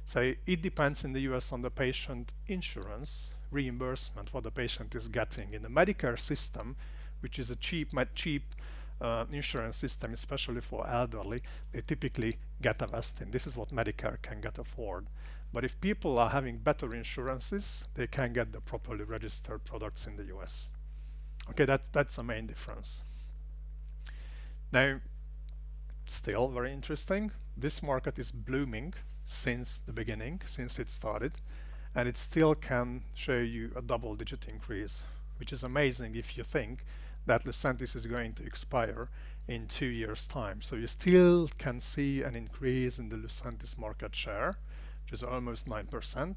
So it depends in the US on the patient insurance, reimbursement, what the patient is getting. In the Medicare system, which is a cheap insurance system, especially for elderly, they typically get Avastin. This is what Medicare can afford. But if people are having better insurances, they can get the properly registered products in the US. Okay, that's the main difference. Now, still very interesting, this market is blooming since the beginning, since it started, and it still can show you a double-digit increase, which is amazing if you think that Lucentis is going to expire in 2 years' time. So you still can see an increase in the Lucentis market share, which is almost 9%.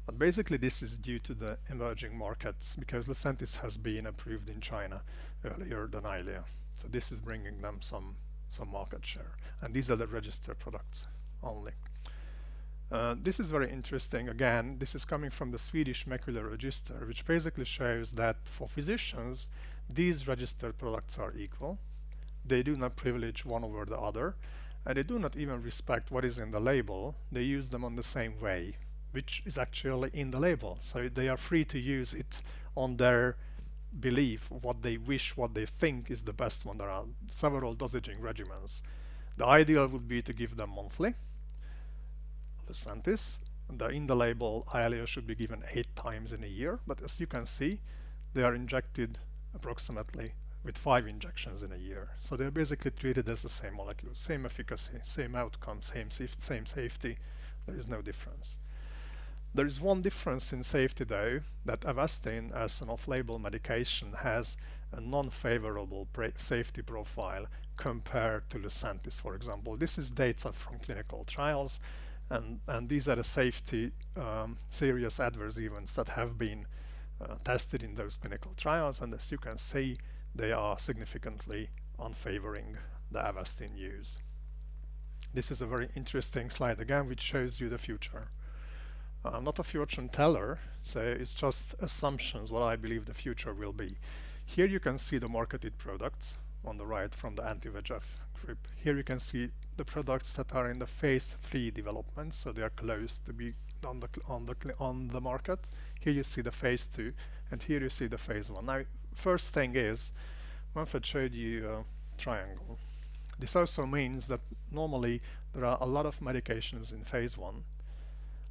But basically this is due to the emerging markets, because Lucentis has been approved in China earlier than Eylea. So this is bringing them some market share. And these are the registered products only. This is very interesting. Again, this is coming from the Swedish Macular Register, which basically shows that for physicians, these registered products are equal. They do not privilege one over the other, and they do not even respect what is in the label. They use them on the same way, which is actually in the label. So they are free to use it on their belief, what they wish, what they think is the best one. There are several dosaging regimens. The ideal would be to give them monthly. Lucentis, in the label, Eylea should be given 8 times in a year, but as you can see, they are injected approximately with 5 injections in a year. So they're basically treated as the same molecule, same efficacy, same outcome, same safety. There is no difference. There is one difference in safety though, that Avastin as an off-label medication has a non-favorable safety profile compared to Lucentis, for example. This is data from clinical trials, and these are the safety serious adverse events that have been tested in those clinical trials, and as you can see, they are significantly unfavoring the Avastin use. This is a very interesting slide again, which shows you the future. I'm not a fortune teller, so it's just assumptions what I believe the future will be. Here you can see the marketed products on the right from the anti-VEGF group. Here you can see the products that are in the phase 3 development, so they are close to be on the market. Here you see the phase 2, and here you see the phase 1. Now, first thing is, Manfred showed you a triangle. This also means that normally there are a lot of medications in phase 1,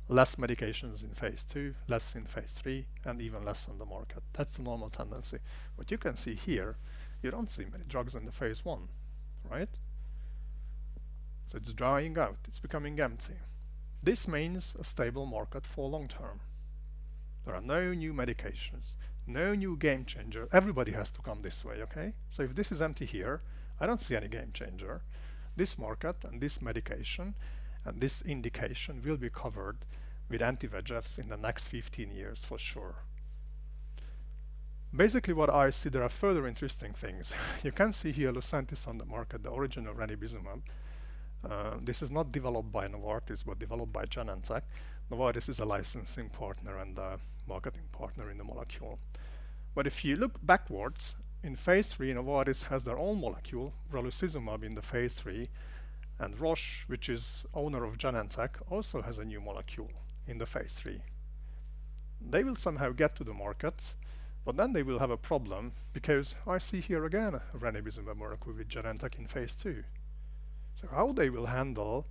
less medications in phase 2, less in phase 3, and even less on the market. That's the normal tendency. What you can see here, you don't see many drugs in the phase 1, right? So it's drying out, it's becoming empty. This means a stable market for long term. There are no new medications, no new game changer. Everybody has to come this way, okay? So if this is empty here, I don't see any game changer. This market and this medication and this indication will be covered with anti-VEGFs in the next 15 years for sure. Basically what I see, there are further interesting things. You can see here Lucentis on the market, the original ranibizumab. This is not developed by Novartis but developed by Genentech. Novartis is a licensing partner and a marketing partner in the molecule. But if you look backwards, in phase 3 Novartis has their own molecule, brolucizumab in the phase 3, and Roche, which is owner of Genentech, also has a new molecule in the phase 3. They will somehow get to the market, but then they will have a problem because I see here again a ranibizumab molecule with Genentech in phase 2. So how they will handle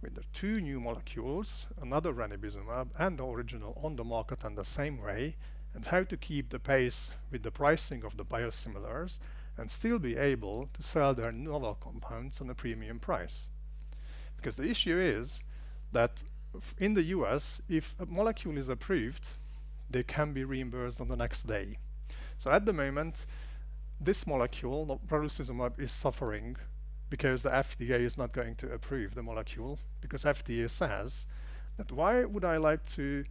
with the two new molecules, another ranibizumab and the original on the market in the same way, and how to keep the pace with the pricing of the biosimilars and still be able to sell their novel compounds on a premium price. Because the issue is that in the US, if a molecule is approved, they can be reimbursed on the next day. So at the moment, this molecule, brolucizumab, is suffering because the FDA is not going to approve the molecule, because FDA says that why would I like to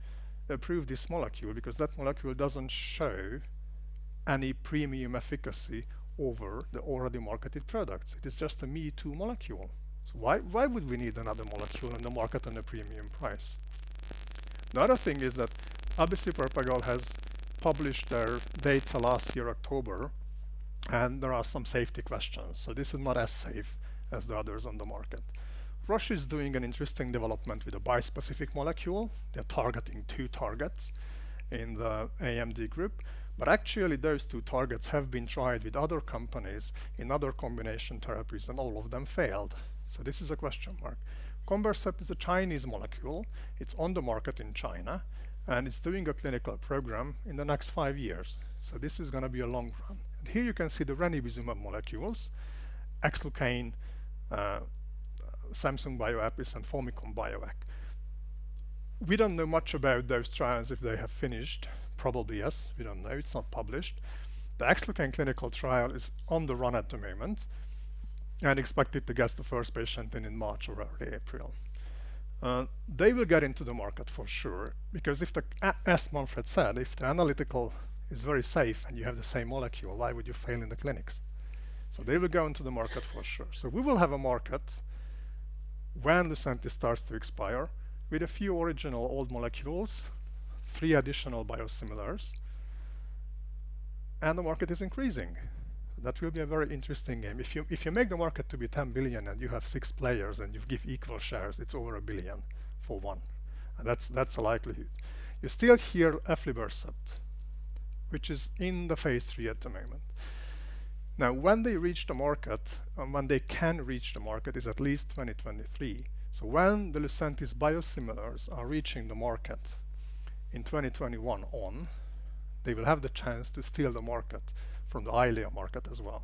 approve this molecule, because that molecule doesn't show any premium efficacy over the already marketed products. It is just a me too molecule. So why would we need another molecule on the market on a premium price? The other thing is that abicipar has published their data last year, October, and there are some safety questions. So this is not as safe as the others on the market. Roche is doing an interesting development with a bispecific molecule. They're targeting 2 targets in the AMD group, but actually those 2 targets have been tried with other companies in other combination therapies, and all of them failed. So this is a question mark. Combercept is a Chinese molecule. It's on the market in China, and it's doing a clinical program in the next 5 years. So this is going to be a long run. And here you can see the ranibizumab molecules, Exlucane, Samsung Bioepis, and Formicon Bioec. We don't know much about those trials, if they have finished. Probably yes, we don't know, it's not published. The Exlucane clinical trial is on the run at the moment and expected to get the first patient in March or early April. They will get into the market for sure, because if as Manfred said, if the analytical is very safe and you have the same molecule, why would you fail in the clinics? So they will go into the market for sure. So we will have a market when Lucentis starts to expire with a few original old molecules, 3 additional biosimilars, and the market is increasing. That will be a very interesting game. If you make the market to be 10 billion and you have 6 players and you give equal shares, it's over 1 billion for one. And that's a likelihood. You still hear aflibercept, which is in the phase 3 at the moment. Now, when they reach the market, when they can reach the market, is at least 2023. So when the Lucentis biosimilars are reaching the market in 2021 on, they will have the chance to steal the market from the Eylea market as well,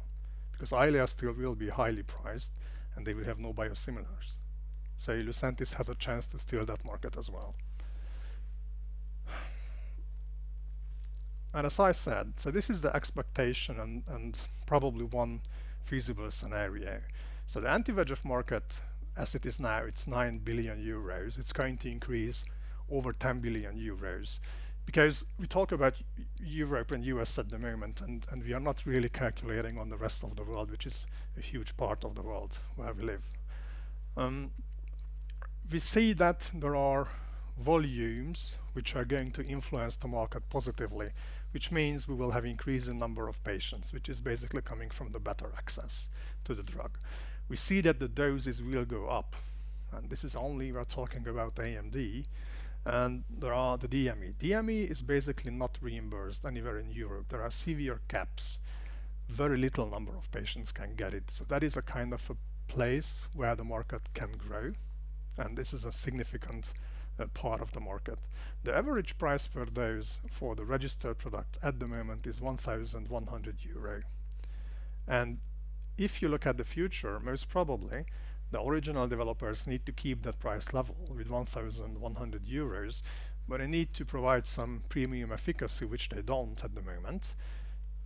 because Eylea still will be highly priced and they will have no biosimilars. So Lucentis has a chance to steal that market as well. And as I said, so this is the expectation and probably one feasible scenario. So the anti-VEGF market, as it is now, it's 9 billion euros. It's going to increase over 10 billion euros. Because we talk about Europe and US at the moment, and we are not really calculating on the rest of the world, which is a huge part of the world where we live. We see that there are volumes which are going to influence the market positively, which means we will have increasing number of patients, which is basically coming from the better access to the drug. We see that the doses will go up, and this is only we're talking about AMD, and there are the DME. DME is basically not reimbursed anywhere in Europe. There are severe caps. Very little number of patients can get it. So that is a kind of a place where the market can grow, and this is a significant part of the market. The average price per dose for the registered product at the moment is 1,100 euro. And if you look at the future, most probably the original developers need to keep that price level with 1,100 euros, but they need to provide some premium efficacy, which they don't at the moment.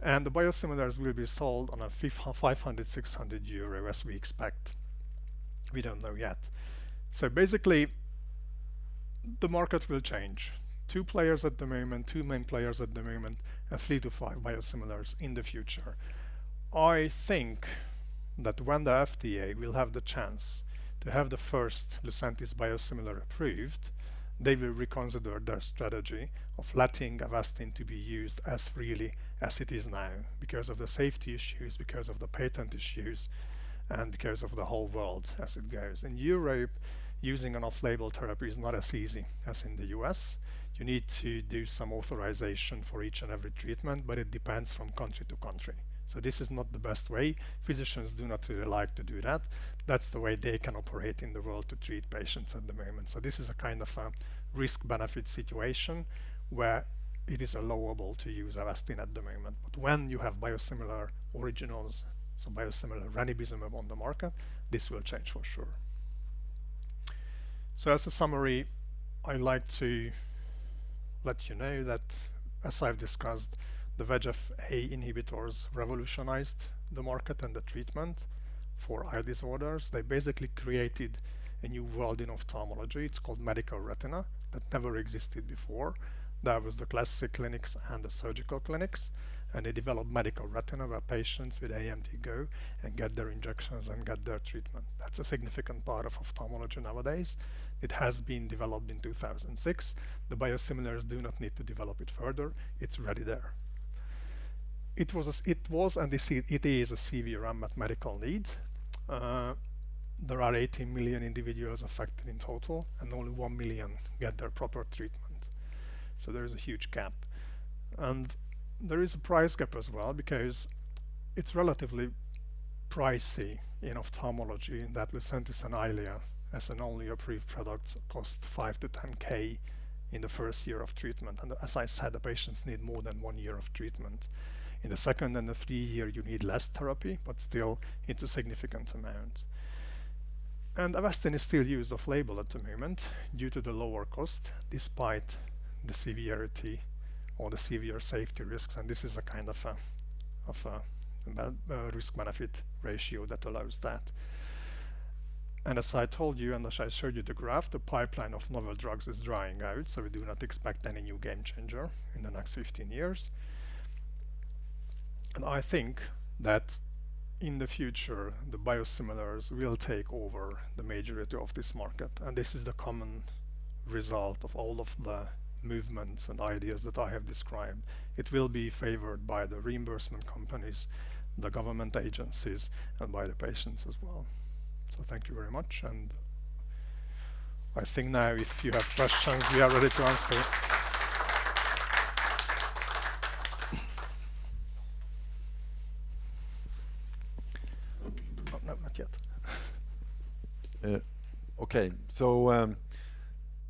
And the biosimilars will be sold on a 500, 600 euro as we expect. We don't know yet. So basically, the market will change. 2 players at the moment, 2 main players at the moment, and 3 to 5 biosimilars in the future. I think that when the FDA will have the chance to have the first Lucentis biosimilar approved, they will reconsider their strategy of letting Avastin to be used as freely as it is now, because of the safety issues, because of the patent issues, and because of the whole world as it goes. In Europe, using an off-label therapy is not as easy as in the US. You need to do some authorization for each and every treatment, but it depends from country to country. So this is not the best way. Physicians do not really like to do that. That's the way they can operate in the world to treat patients at the moment. So this is a kind of a risk-benefit situation where it is allowable to use Avastin at the moment. But when you have biosimilar originals, so biosimilar ranibizumab on the market, this will change for sure. So as a summary, I'd like to let you know that, as I've discussed, the VEGF-A inhibitors revolutionized the market and the treatment for eye disorders. They basically created a new world in ophthalmology. It's called medical retina, that never existed before. There was the classic clinics and the surgical clinics, and they developed medical retina where patients with AMD go and get their injections and get their treatment. That's a significant part of ophthalmology nowadays. It has been developed in 2006. The biosimilars do not need to develop it further. It's already there. It was and it is a severe unmet medical need. There are 18 million individuals affected in total, and only 1 million get their proper treatment. So there is a huge gap. And there is a price gap as well, because it's relatively pricey in ophthalmology in that Lucentis and Eylea, as an only approved products, cost 5 to 10K in the first year of treatment. And as I said, the patients need more than 1 year of treatment. In the second and the 3 year, you need less therapy, but still it's a significant amount. And Avastin is still used off-label at the moment due to the lower cost, despite the severity or the severe safety risks. And this is a kind of a risk-benefit ratio that allows that. And as I told you, and as I showed you the graph, the pipeline of novel drugs is drying out, so we do not expect any new game changer in the next 15 years. And I think that in the future, the biosimilars will take over the majority of this market. And this is the common result of all of the movements and ideas that I have described. It will be favored by the reimbursement companies, the government agencies, and by the patients as well. So thank you very much. And I think now if you have questions, we are ready to answer. No, not yet. Okay, so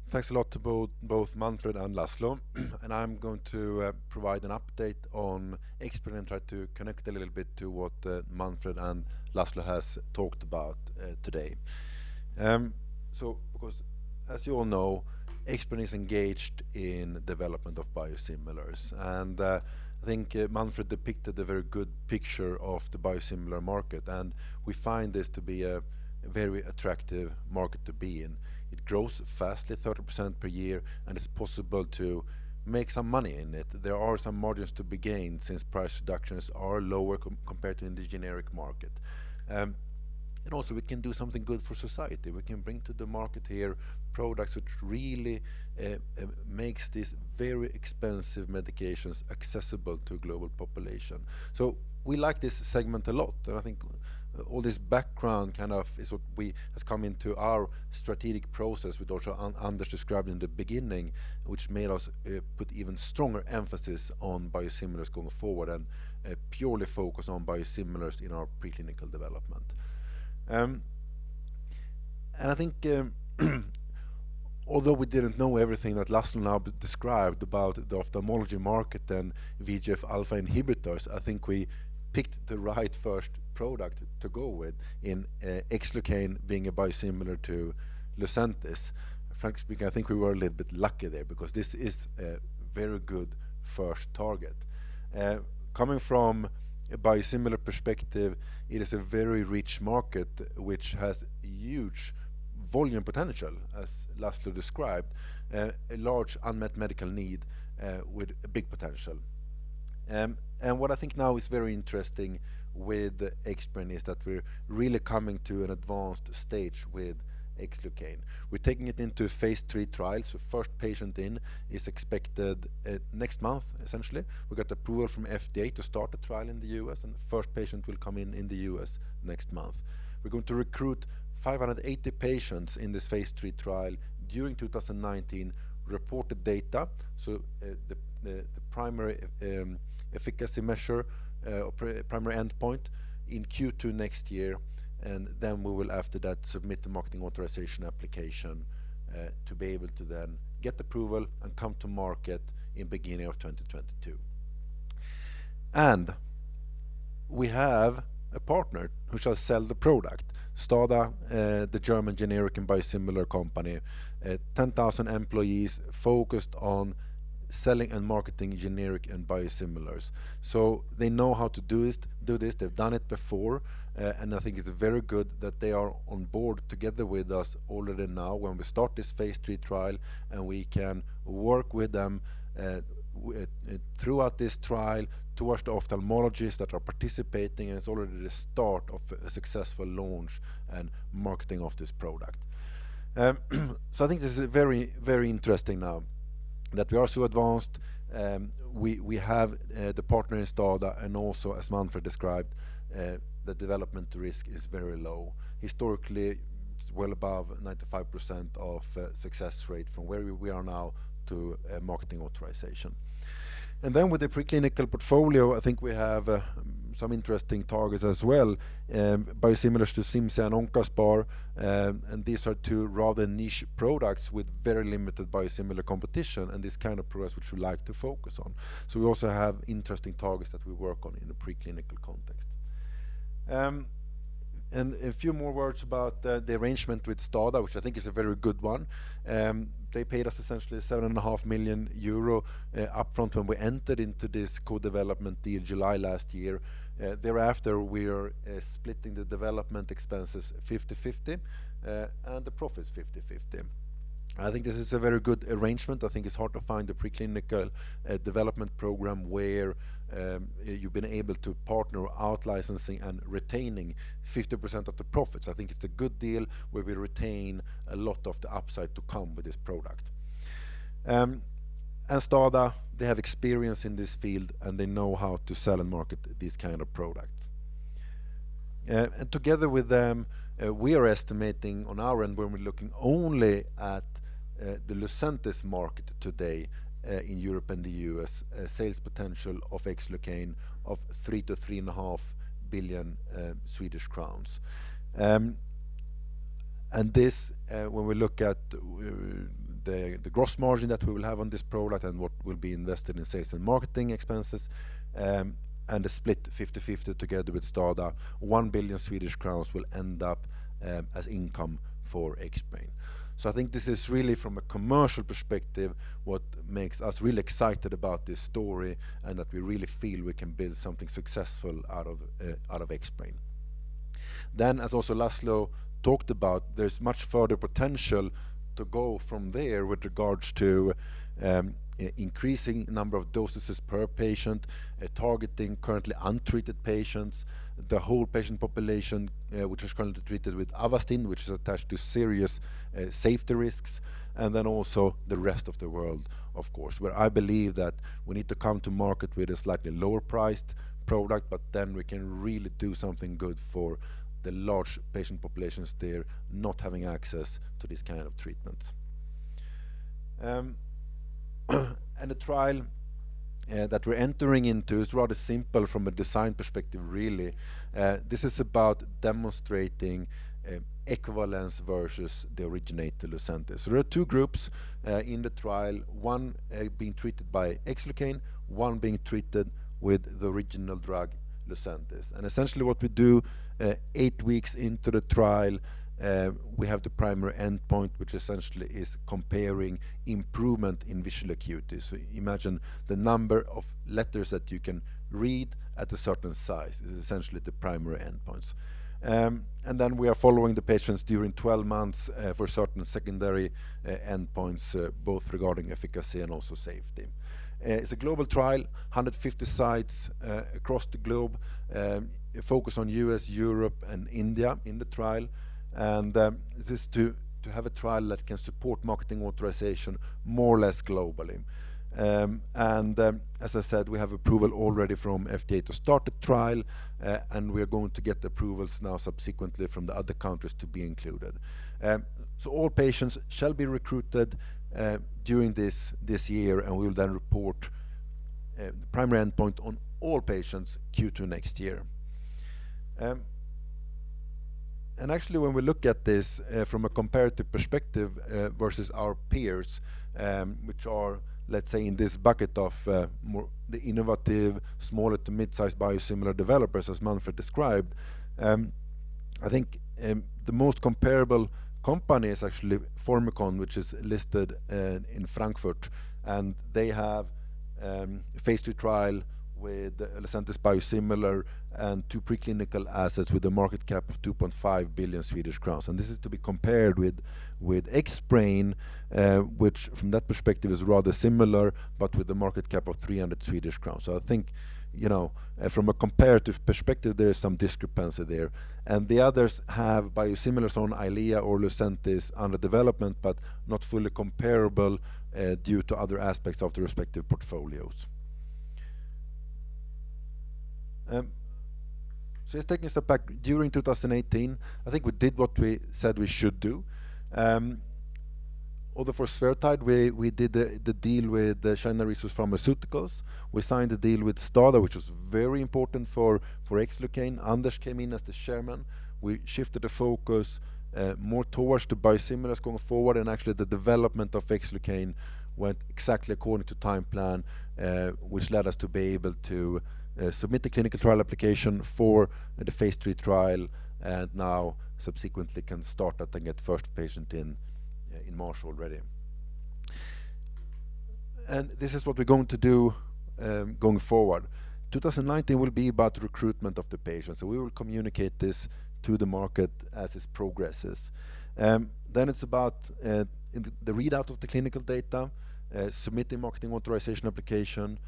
thanks a lot to both Manfred and Laszlo. And I'm going to provide an update on XBrane and try to connect a little bit to what Manfred and Laszlo has talked about today. So, because as you all know, XBrane is engaged in development of biosimilars, and I think Manfred depicted a very good picture of the biosimilar market, and we find this to be a very attractive market to be in. It grows fastly, 30% per year, and it's possible to make some money in it. There are some margins to be gained since price reductions are lower compared to in the generic market. and also we can do something good for society. We can bring to the market here products which really makes these very expensive medications accessible to a global population. So we like this segment a lot, and I think all this background kind of is what has come into our strategic process, which also Anders described in the beginning, which made us put even stronger emphasis on biosimilars going forward and purely focus on biosimilars in our preclinical development. And I think although we didn't know everything that Laszlo now described about the ophthalmology market and VEGF alpha inhibitors, I think we picked the right first product to go with in Xlucane being a biosimilar to Lucentis. Frankly speaking, I think we were a little bit lucky there, because this is a very good first target. Coming from a biosimilar perspective, it is a very rich market which has huge volume potential, as Laszlo described, a large unmet medical need with a big potential. And what I think now is very interesting with XBrane is that we're really coming to an advanced stage with Xlucane. We're taking it into a phase 3 trial, so first patient in is expected next month, essentially. We got approval from FDA to start the trial in the US, and the first patient will come in the US next month. We're going to recruit 580 patients in this phase 3 trial during 2019, reported data, so the primary efficacy measure, primary endpoint in Q2 next year, and then we will after that submit the marketing authorization application to be able to then get approval and come to market in beginning of 2022. And we have a partner who shall sell the product. Stada, the German generic and biosimilar company, 10,000 employees focused on selling and marketing generic and biosimilars. So they know how to do this. They've done it before, and I think it's very good that they are on board together with us already now when we start this phase 3 trial, and we can work with them throughout this trial towards the ophthalmologists that are participating, and it's already the start of a successful launch and marketing of this product. So I think this is very, very interesting now that we are so advanced. We have the partner in Stada, and also, as Manfred described, the development risk is very low. Historically, it's well above 95% of success rate from where we are now to marketing authorization. And then with the preclinical portfolio, I think we have some interesting targets as well, biosimilars to Cimzia and Oncaspar, and these are two rather niche products with very limited biosimilar competition, and this kind of products which we like to focus on. So we also have interesting targets that we work on in a preclinical context. And a few more words about the arrangement with Stada, which I think is a very good one. They paid us essentially 7.5 million euro upfront when we entered into this co-development deal July last year. Thereafter, we are splitting the development expenses 50-50 and the profits 50-50. I think this is a very good arrangement. I think it's hard to find a preclinical development program where you've been able to partner out licensing and retaining 50% of the profits. I think it's a good deal where we retain a lot of the upside to come with this product. And Stada, they have experience in this field, and they know how to sell and market these kind of products. And together with them, we are estimating on our end, when we're looking only at the Lucentis market today in Europe and the US, sales potential of Xlucane of 3 to 3.5 billion Swedish crowns. And this, when we look at the gross margin that we will have on this product and what will be invested in sales and marketing expenses, and the split 50-50 together with Stada, 1 billion Swedish crowns will end up as income for XBrane. So I think this is really, from a commercial perspective, what makes us really excited about this story, and that we really feel we can build something successful out of XBrane. Then, as also Laszlo talked about, there's much further potential to go from there with regards to increasing number of doses per patient, targeting currently untreated patients, the whole patient population which is currently treated with Avastin, which is attached to serious safety risks, and then also the rest of the world, of course, where I believe that we need to come to market with a slightly lower priced product, but then we can really do something good for the large patient populations there not having access to this kind of treatments. And the trial that we're entering into is rather simple from a design perspective, really. This is about demonstrating equivalence versus the originator Lucentis. So there are two groups in the trial, one being treated by Xlucane, one being treated with the original drug Lucentis. And essentially what we do 8 weeks into the trial, we have the primary endpoint, which essentially is comparing improvement in visual acuity. So imagine the number of letters that you can read at a certain size is essentially the primary endpoints. And then we are following the patients during 12 months for certain secondary endpoints, both regarding efficacy and also safety. It's a global trial, 150 sites across the globe, focus on US, Europe, and India in the trial. And this is to have a trial that can support marketing authorization more or less globally. As I said, we have approval already from FDA to start the trial, and we are going to get approvals now subsequently from the other countries to be included. So all patients shall be recruited during this year, and we will then report the primary endpoint on all patients Q2 next year. And actually, when we look at this from a comparative perspective versus our peers, which are, let's say, in this bucket of more the innovative, smaller to mid-sized biosimilar developers, as Manfred described, I think the most comparable company is actually Formycon, which is listed in Frankfurt, and they have a phase 2 trial with Lucentis biosimilar and 2 preclinical assets with a market cap of 2.5 billion Swedish crowns. And this is to be compared with XBrane, which from that perspective is rather similar, but with a market cap of 300 Swedish crowns. So I think, you know, from a comparative perspective, there is some discrepancy there. And the others have biosimilars on Eylea or Lucentis under development, but not fully comparable due to other aspects of the respective portfolios. So just taking a step back, during 2018, I think we did what we said we should do. Although for Spherotide, we did the deal with China Resource Pharmaceuticals. We signed a deal with STADA, which was very important for Xlucane. Anders came in as the chairman. We shifted the focus more towards the biosimilars going forward, and actually the development of Xlucane went exactly according to time plan, which led us to be able to submit the clinical trial application for the phase 3 trial, and now subsequently can start that and get first patient in March already. And this is what we're going to do going forward. 2019 will be about recruitment of the patients, so we will communicate this to the market as it progresses. Then it's about the readout of the clinical data, submitting marketing authorization application,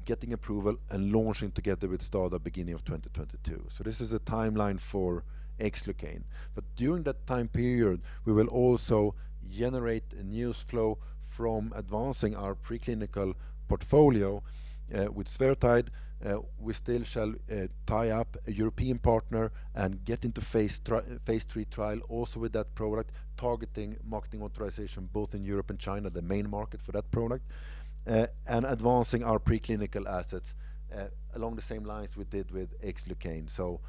getting approval, and launching together with STADA beginning of 2022. So this is a timeline for Xlucane. But during that time period, we will also generate a news flow from advancing our preclinical portfolio. With Spherotide, we still shall tie up a European partner and get into phase 3 trial also with that product, targeting marketing authorization both in Europe and China, the main market for that product. And advancing our preclinical assets along the same lines we did with Xlucane. So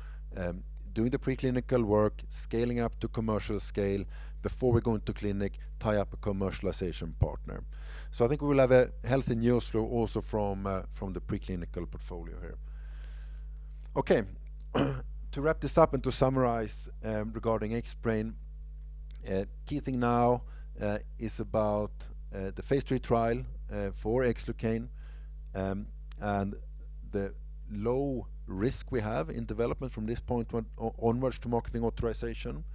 doing the preclinical work, scaling up to commercial scale, before we go into clinic, tie up a commercialization partner. So I think we will have a healthy news flow also from the preclinical portfolio here. Okay, to wrap this up and to summarize regarding XBrane, key thing now is about the phase 3 trial for Xlucane, and the low risk we have in development from this point onwards to marketing authorization,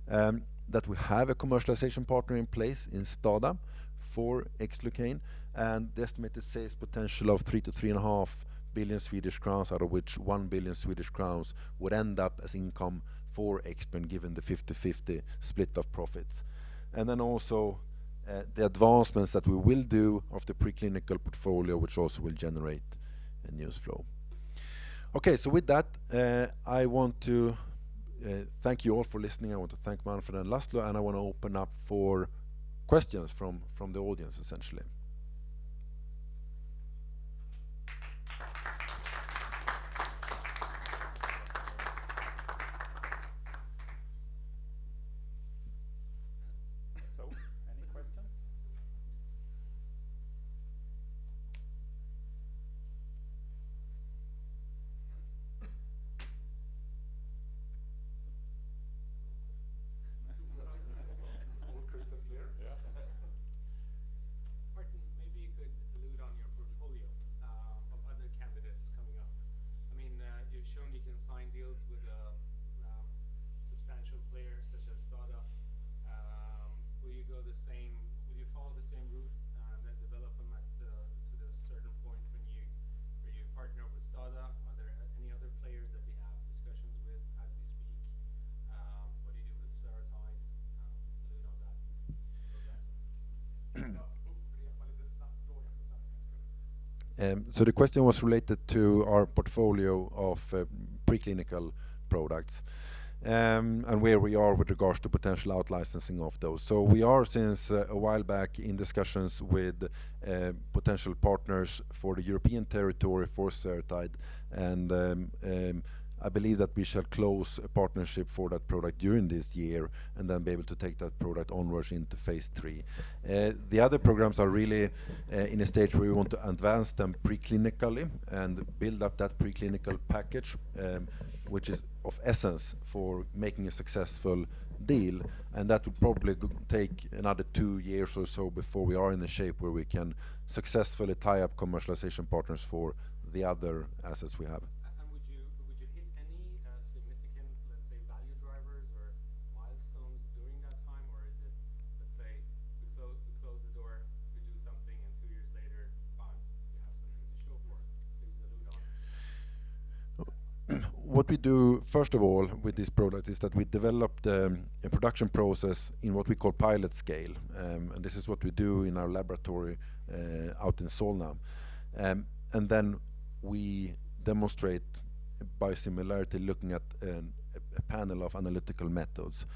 that we have a commercialization partner in place in STADA for Xlucane, and the estimated sales potential of 3 to 3.5 billion Swedish crowns, out of which 1 billion Swedish crowns would end up as income for XBrane, given the 50-50 split of profits. And then also the advancements that we will do of the preclinical portfolio, which also will generate a news flow. Okay, so with that, I want to thank you all for listening. I want to thank Manfred and Laszlo, and I want to open up for questions from the audience, essentially. So, any questions? All crystal clear. Yeah. Martin, maybe you could allude on your portfolio of other candidates coming up. I mean, you've shown you can sign deals with substantial players such as Detta. Will you go the same? Will you follow the same route and develop them to the certain point where you partner with Detta? Are there any other players that you have discussions with as we speak? What do you do with Spherotide? Allude on that. Those assets. So the question was related to our portfolio of preclinical products, and where we are with regards to potential out-licensing of those. So we are, since a while back, in discussions with potential partners for the European territory for Spherotide, and I believe that we shall close a partnership for that product during this year, and then be able to take that product onwards into phase 3. The other programs are really in a stage where we want to advance them preclinically and build up that preclinical package, which is of essence for making a successful deal, and that would probably take another 2 years or so before we are in a shape where we can successfully tie up commercialization partners for the other assets we have. And would you hit any significant, let's say, value drivers or milestones during that time, or is it, let's say, we close the door, we do something, and 2 years later, fine, you have something to show for it? Please allude on. What we do, first of all, with this product is that we developed a production process in what we call pilot scale. And this is what we do in our laboratory out in Solna. And then we demonstrate biosimilarity looking at a panel of analytical methods.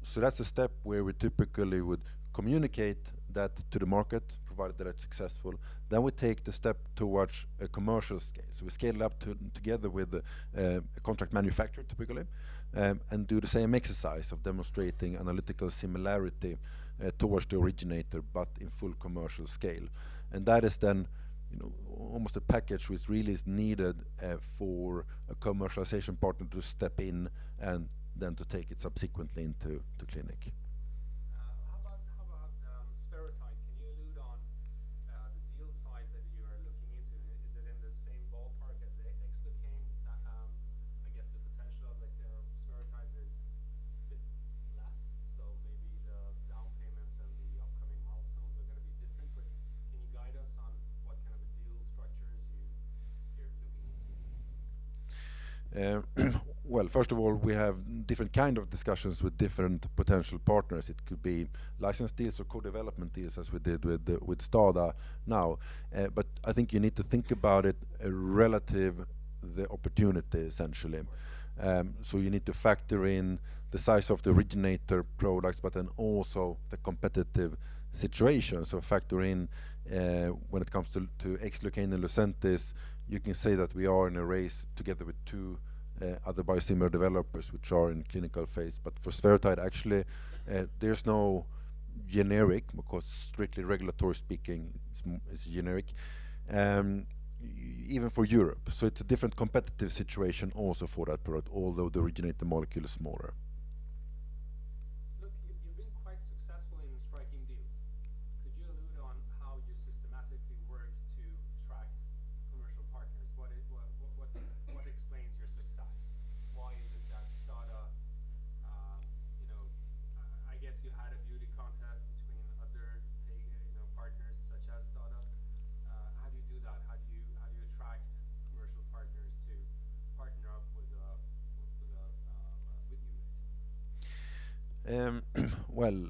So that's a step where we typically would communicate that to the market, provided that it's successful. Then we take the step towards a commercial scale. So we scale it up together with a contract manufacturer, typically, and do the same exercise of demonstrating analytical similarity towards the originator, but in full commercial scale. And that is then, almost a package which really is needed for a commercialization partner to step in and then to take it subsequently into clinic. How about Spherotide? Can you allude on the deal size that you are looking into? Is it in the same ballpark as Xlucane? I guess the potential of Spherotide is a bit less, so maybe the down payments and the upcoming milestones are going to be different. But can you guide us on what kind of a deal structures you're looking into? Well, first of all, we have different kind of discussions with different potential partners. It could be license deals or co-development deals, as we did with Stada now. But I think you need to think about it relative the opportunity, essentially. So you need to factor in the size of the originator products, but then also the competitive situation. So factor in when it comes to Xlucane and Lucentis, you can say that we are in a race together with 2 other biosimilar developers which are in clinical phase. But for Spherotide, actually, there's no generic, because strictly regulatory speaking, it's generic, even for Europe. So it's a different competitive situation also for that product, although the originator molecule is smaller. Look, you've been quite successful in striking deals. Could you allude on how you systematically work to attract commercial partners? What explains your success? Why is it that Stada, I guess you had a beauty contest between other Um, well,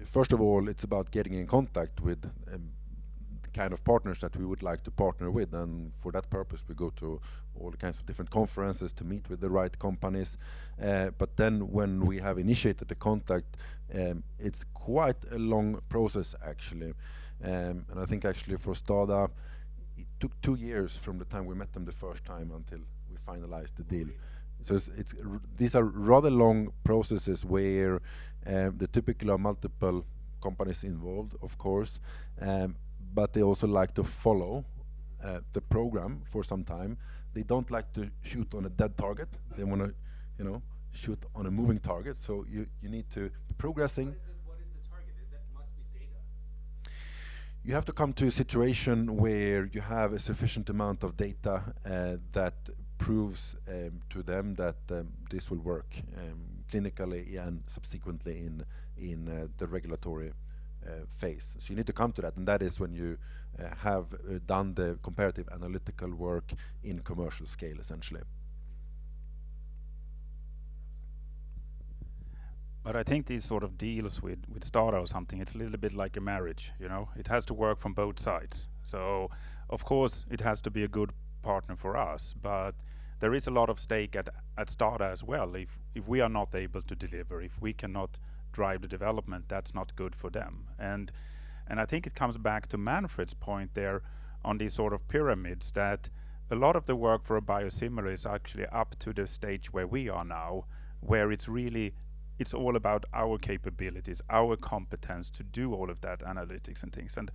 first of all, it's about getting in contact with the kind of partners that we would like to partner with, and for that purpose we go to all kinds of different conferences to meet with the right companies. But then when we have initiated the contact, it's quite a long process actually. And I think actually for Stada, it took 2 years from the time we met them the first time until we finalized the deal. So these are rather long processes where the typically are multiple companies involved, of course, but they also like to follow the program for some time. They don't like to shoot on a dead target. They want to, shoot on a moving target. So you need to be progressing. What is the target? That must be data. You have to come to a situation where you have a sufficient amount of data that proves to them that this will work clinically and subsequently in the regulatory phase. So you need to come to that, and that is when you have done the comparative analytical work in commercial scale, essentially. But I think these sort of deals with Stada or something, it's a little bit like a marriage, It has to work from both sides. So, of course, it has to be a good partner for us, but there is a lot of stake at Stada as well. If we are not able to deliver, if we cannot drive the development, that's not good for them. And I think it comes back to Manfred's point there on these sort of pyramids, that a lot of the work for a biosimilar is actually up to the stage where we are now, where it's all about our capabilities, our competence to do all of that analytics and things. And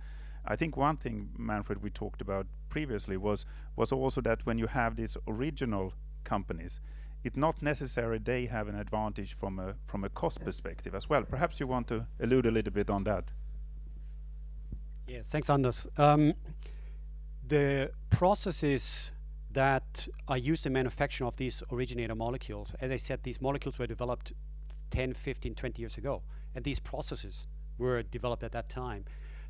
I think one thing, Manfred, we talked about previously was also that when you have these original companies, it's not necessary they have an advantage from a cost perspective as well. Perhaps you want to allude a little bit on that. Yes, thanks, Anders. The processes that are used in manufacturing of these originator molecules, as I said, these molecules were developed 10, 15, 20 years ago, and these processes were developed at that time.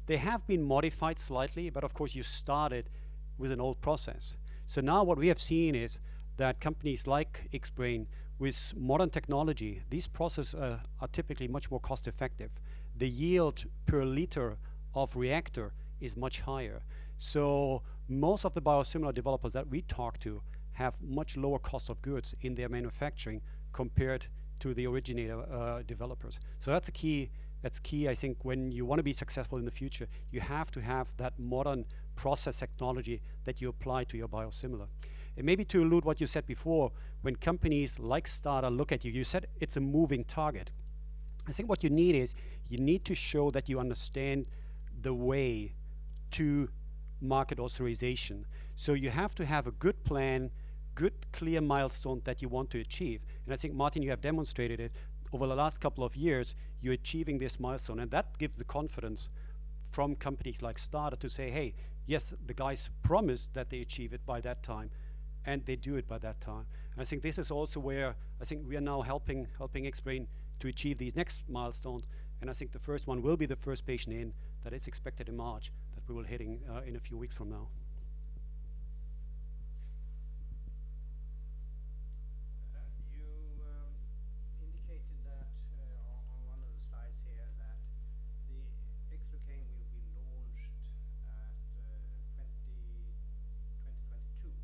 They have been modified slightly, but of course you started with an old process. So now what we have seen is that companies like XBrane, with modern technology, these processes are typically much more cost effective. The yield per liter of reactor is much higher. So most of the biosimilar developers that we talk to have much lower cost of goods in their manufacturing compared to the originator developers. So that's key, I think, when you want to be successful in the future. You have to have that modern process technology that you apply to your biosimilar. And maybe to allude what you said before, when companies like Stada look at you, you said it's a moving target. I think what you need is, you need to show that you understand the way to market authorization. So you have to have a good plan, good clear milestone that you want to achieve. And I think, Martin, you have demonstrated it over the last couple of years. You're achieving this milestone, and that gives the confidence from companies like Stada to say, hey, yes, the guys promised that they achieve it by that time, and they do it by that time. And I think this is also where I think we are now helping XBrane to achieve these next milestones. And I think the first one will be the first patient in, that is expected in March, that we will hitting in a few weeks from now. You indicated that on one of the slides here that the XBrane will be launched at 2022 roughly.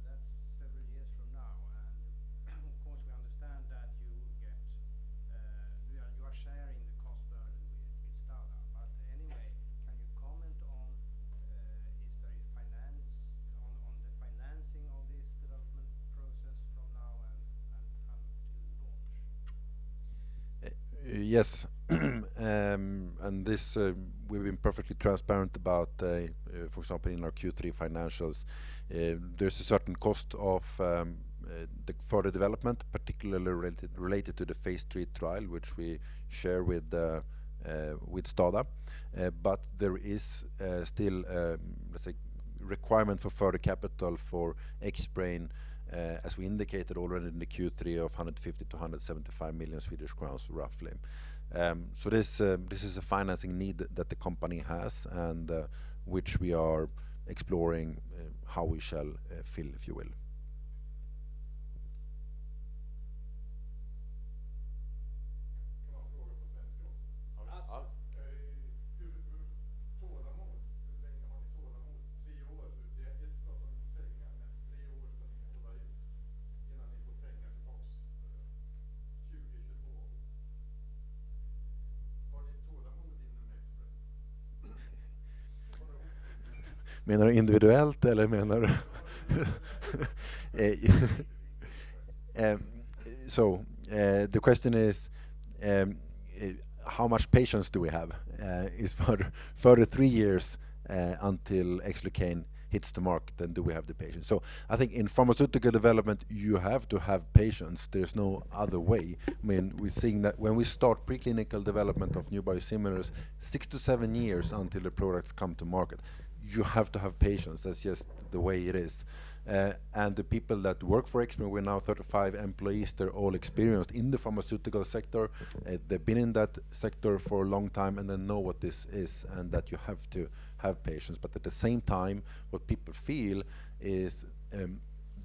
That's several years from now, and of course we understand that you are sharing the cost burden with Stada. But anyway, can you comment on is there a finance on the financing of this development process from now and until launch? Yes, and this we've been perfectly transparent about. For example, in our Q3 financials, there's a certain cost of the further development, particularly related to the phase 3 trial, which we share with Stada. But there is still, let's say, requirement for further capital for XBrane, as we indicated already in the Q3, of 150 to 175 million Swedish crowns, roughly. So this is a financing need that the company has, and which we are exploring how we shall fill, if you will. Menar du individuellt eller menar du? The question is, how much patience do we have? Is for the 3 years until Xlucane hits the market, then do we have the patience? So I think in pharmaceutical development, you have to have patience. There's no other way. I mean, we're seeing that when we start preclinical development of new biosimilars, 6 to 7 years until the products come to market. You have to have patience. That's just the way it is. And the people that work for XBrane, we're now 35 employees, they're all experienced in the pharmaceutical sector. They've been in that sector for a long time and they know what this is and that you have to have patience. But at the same time, what people feel is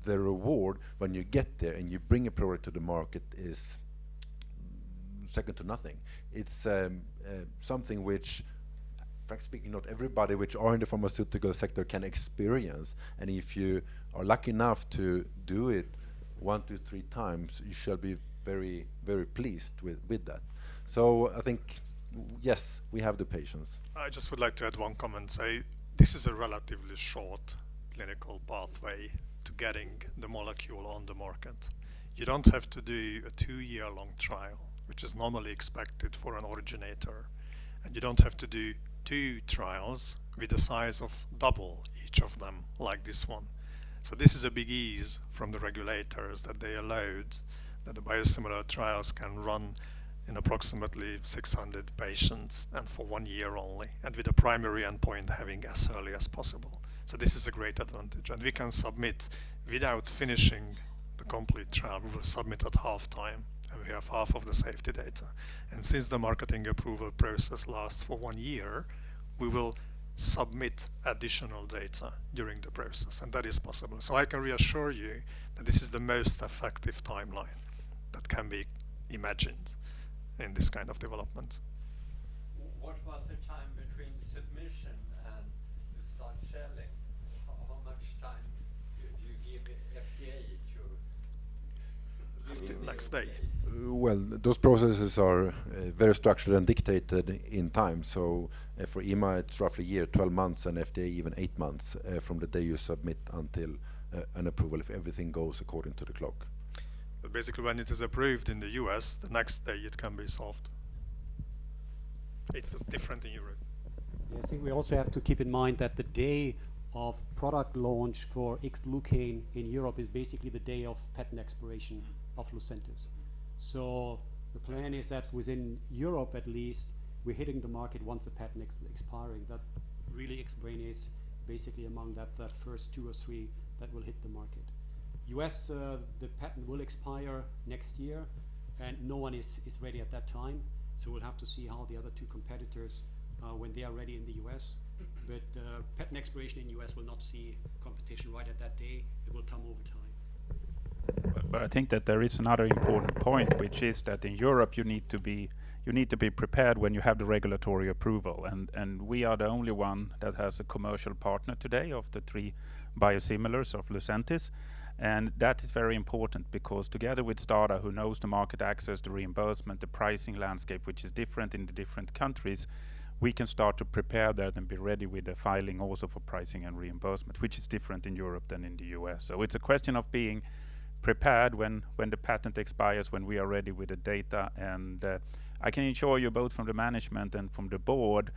the reward when you get there and you bring a product to the market is second to nothing. It's something which, frankly speaking, not everybody which are in the pharmaceutical sector can experience. And if you are lucky enough to do it 1 to 3 times, you shall be very, very pleased with that. So I think, yes, we have the patience. I just would like to add one comment. Say this is a relatively short clinical pathway to getting the molecule on the market. You don't have to do a 2-year-long trial, which is normally expected for an originator, and you don't have to do 2 trials with the size of double each of them, like this one. So this is a big ease from the regulators that they allowed that the biosimilar trials can run in approximately 600 patients and for 1 year only, and with the primary endpoint having as early as possible. So this is a great advantage, and we can submit without finishing the complete trial. We will submit at half time, and we have half of the safety data. And since the marketing approval process lasts for 1 year, we will submit additional data during the process, and that is possible. So I can reassure you that this is the most effective timeline that can be imagined in this kind of development. What about the time between submission and you start selling? How much time do you give FDA to? After the next day. Well, those processes are very structured and dictated in time. So for EMA, it's roughly a year, 12 months, and FDA even 8 months from the day you submit until an approval, if everything goes according to the clock. But basically, when it is approved in the US, the next day it can be solved. It's just different in Europe. Yeah, I think we also have to keep in mind that the day of product launch for Xlucane in Europe is basically the day of patent expiration of Lucentis. So the plan is that within Europe, at least, we're hitting the market once the patent expiring. That really XBrane is basically among that first 2 or 3 that will hit the market. US, the patent will expire next year, and no one is ready at that time. So we'll have to see how the other 2 competitors, when they are ready in the US. But patent expiration in US will not see competition right at that day. It will come over time. But I think that there is another important point, which is that in Europe you need to be prepared when you have the regulatory approval, and we are the only one that has a commercial partner today of the 3 biosimilars of Lucentis, and that is very important because together with STADA, who knows the market access, the reimbursement, the pricing landscape, which is different in the different countries, we can start to prepare that and be ready with the filing also for pricing and reimbursement, which is different in Europe than in the US. So it's a question of being prepared when the patent expires, when we are ready with the data. And I can assure you, both from the management and from the board,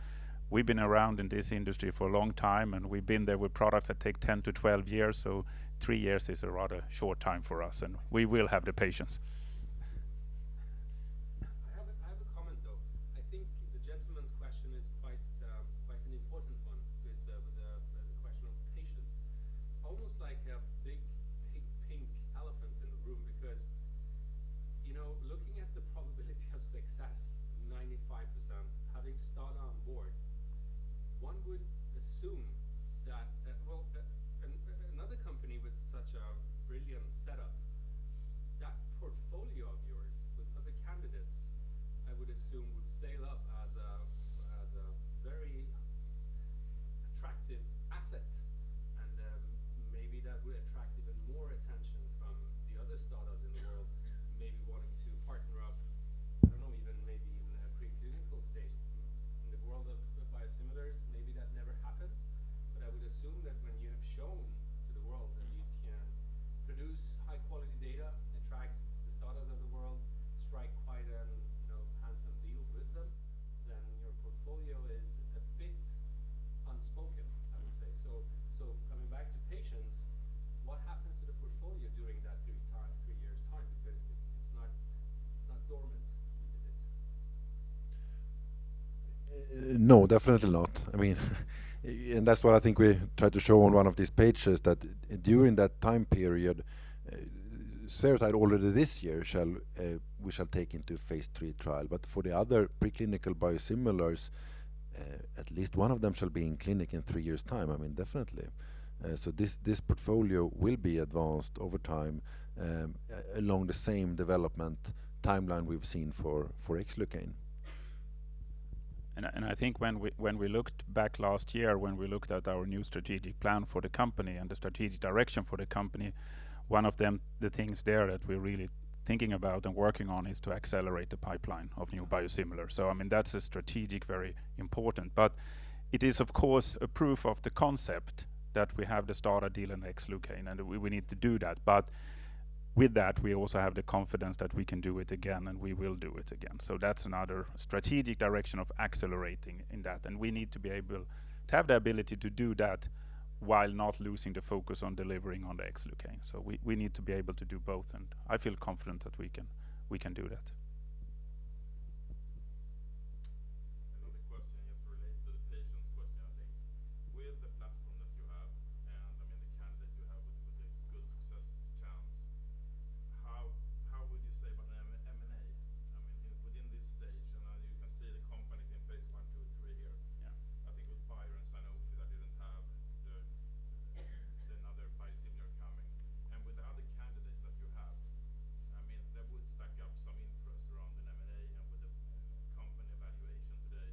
we've been around in this industry for a long time, and we've been there with products that take 10 to 12 years, so 3 years is a rather short time for us, and we will have the patience. I have a comment though. I think the gentleman's question is quite an important one with the question of patience. It's almost like a big pink elephant in the room, because looking at the probability of success, 95%, having STADA on board, one would assume that another company with such a brilliant setup, that portfolio of yours with other candidates, I would assume would sail up as a very attractive asset, and maybe that would attract even more attention from the other startups in the world, maybe wanting to partner up, I don't know, maybe even a preclinical stage. In the world of biosimilars, maybe that never happens, No, definitely not. I mean, and that's what I think we try to show on one of these pages, that during that time period, Serotype already this year we shall take into phase 3 trial. But for the other preclinical biosimilars, at least one of them shall be in clinic in 3 years' time. I mean, definitely. So this portfolio will be advanced over time along the same development timeline we've seen for Xlucane. And I think when we looked back last year, when we looked at our new strategic plan for the company and the strategic direction for the company, one of the things there that we're really thinking about and working on is to accelerate the pipeline of new biosimilars. So I mean, that's a strategic, very important. But it is of course a proof of the concept that we have the STADA deal and Xlucane, and we need to do that. But with that, we also have the confidence that we can do it again, and we will do it again. So that's another strategic direction of accelerating in that. And we need to be able to have the ability to do that while not losing the focus on delivering on the Xlucane. So we need to be able to do both, and I feel confident that we can do that. Another question just related to the patient's question. I think with the platform that you have, and I mean the candidate you have with a good success chance, how would you say about an M&A? I mean, within this stage, and you can see the companies in phase 1, 2, 3 here. Yeah. I think with Bayer and Sanofi that didn't have another biosimilar coming, and with the other candidates that you have, I mean, that would stack up some interest around an M&A, and with the company evaluation today,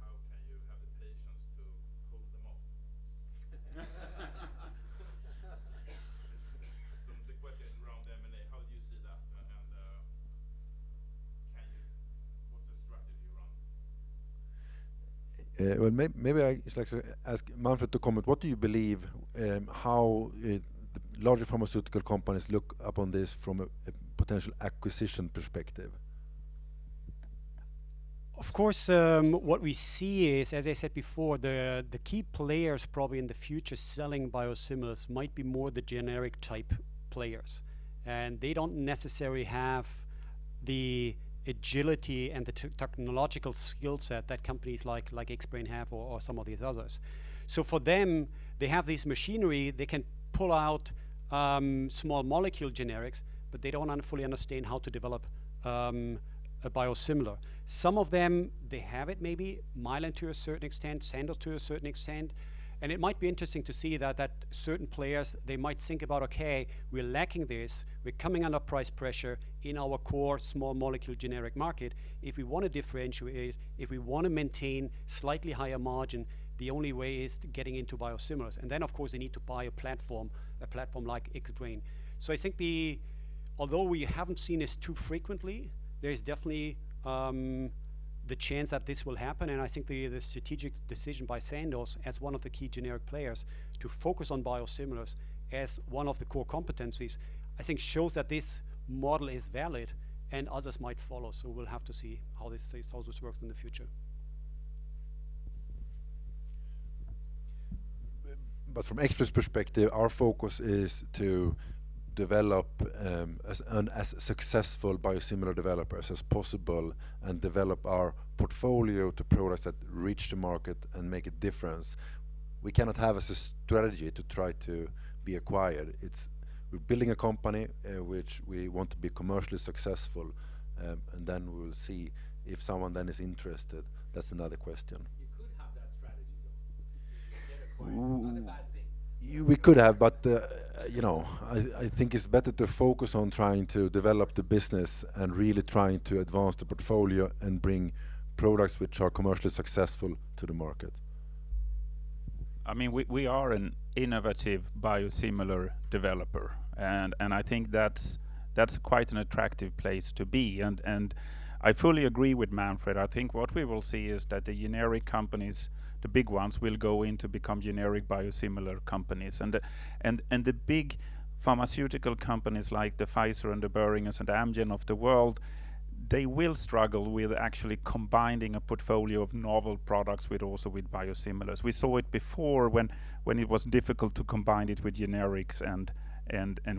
how can you have the patience to hold them off? So the question is around the M&A. How do you see that, and what's the strategy around? Well, maybe I should like to ask Manfred to comment. What do you believe, how the larger pharmaceutical companies look upon this from a potential acquisition perspective? Of course, what we see is, as I said before, the key players probably in the future selling biosimilars might be more the generic type players. And they don't necessarily have the agility and the technological skill set that companies like XBrane have, or some of these others. So for them, they have this machinery, they can pull out small molecule generics, but they don't fully understand how to develop a biosimilar. Some of them, they have it maybe, Mylan to a certain extent, Sandoz to a certain extent, and it might be interesting to see that certain players, they might think about, okay, we're lacking this, we're coming under price pressure in our core small molecule generic market. If we want to differentiate, if we want to maintain slightly higher margin, the only way is getting into biosimilars. And then of course they need to buy a platform like XBrane. So I think although we haven't seen this too frequently, there's definitely the chance that this will happen, and I think the strategic decision by Sandoz as one of the key generic players to focus on biosimilars as one of the core competencies, I think shows that this model is valid and others might follow. So we'll have to see how this works in the future. But from XBrane's perspective, our focus is to develop as successful biosimilar developers as possible, and develop our portfolio to products that reach the market and make a difference. We cannot have as a strategy to try to be acquired. We're building a company which we want to be commercially successful, and then we'll see if someone then is interested. That's another question. You could have that strategy though, to get acquired. It's not a bad thing. We could have, but I think it's better to focus on trying to develop the business and really trying to advance the portfolio and bring products which are commercially successful to the market. I mean, we are an innovative biosimilar developer, and I think that's quite an attractive place to be. And I fully agree with Manfred. I think what we will see is that the generic companies, the big ones, will go in to become generic biosimilar companies, and the big pharmaceutical companies like the Pfizer and the Boehringers and the Amgen of the world, they will struggle with actually combining a portfolio of novel products with biosimilars. We saw it before when it was difficult to combine it with generics and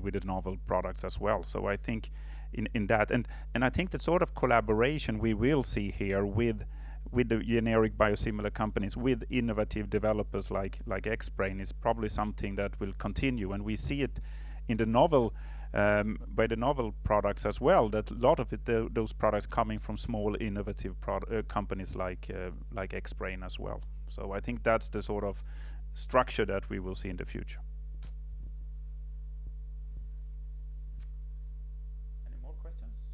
with the novel products as well. So I think in that, and I think the sort of collaboration we will see here with with the generic biosimilar companies, with innovative developers like XBrane, is probably something that will continue, and we see it in the novel by the novel products as well. That a lot of it, those products coming from small innovative companies like XBrane as well. So I think that's the sort of structure that we will see in the future. Any more questions?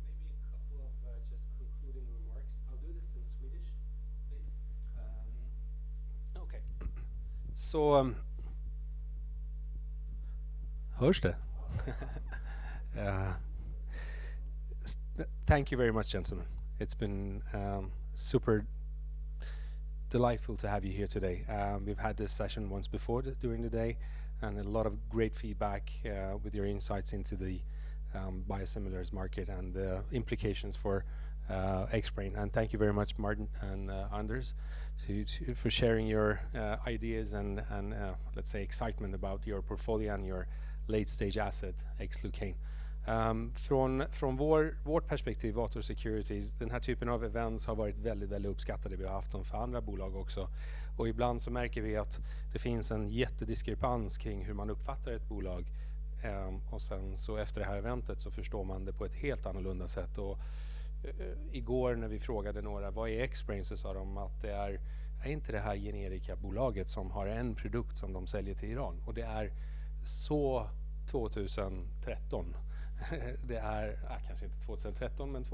Maybe a couple of just concluding remarks. I'll do this in Swedish, please. Okay. Så hörs det? Thank you very much, gentlemen. It's been super delightful to have you here today. We've had this session once before during the day, and a lot of great feedback with your insights into the biosimilars market and the implications for XBrane. And thank you very much, Martin and Anders, for sharing your ideas and let's say excitement about your portfolio and your late stage asset, Xlucane. Från vårt perspektiv, Vator Securities, den här typen av events har varit väldigt, väldigt uppskattade. Vi har haft dem för andra bolag också. Och ibland så märker vi att det finns en jättediskrepans kring hur man uppfattar ett bolag. Och sen så efter det här eventet så förstår man det på ett helt annorlunda sätt. Och igår när vi frågade några, vad är XBrane, så sa de att det är inte det här generika bolaget som har en produkt som de säljer till Iran. Och det är så 2013. Det är kanske inte 2013 men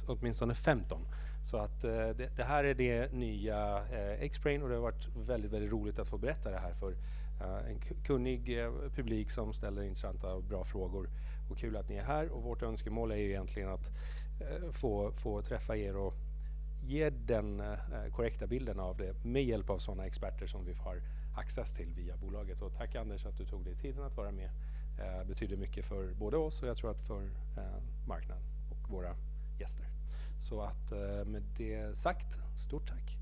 åtminstone 15. Så att det här är det nya XBrane, och det har varit väldigt, väldigt roligt att få berätta det här för en kunnig publik som ställer intressanta och bra frågor. Och kul att ni är här, och vårt önskemål är ju egentligen att få träffa er och ge den korrekta bilden av det med hjälp av sådana experter som vi har access till via bolaget. Och tack Anders att du tog dig tiden att vara med. Betyder mycket för både oss och jag tror att för marknaden och våra gäster. Så att med det sagt, stort tack.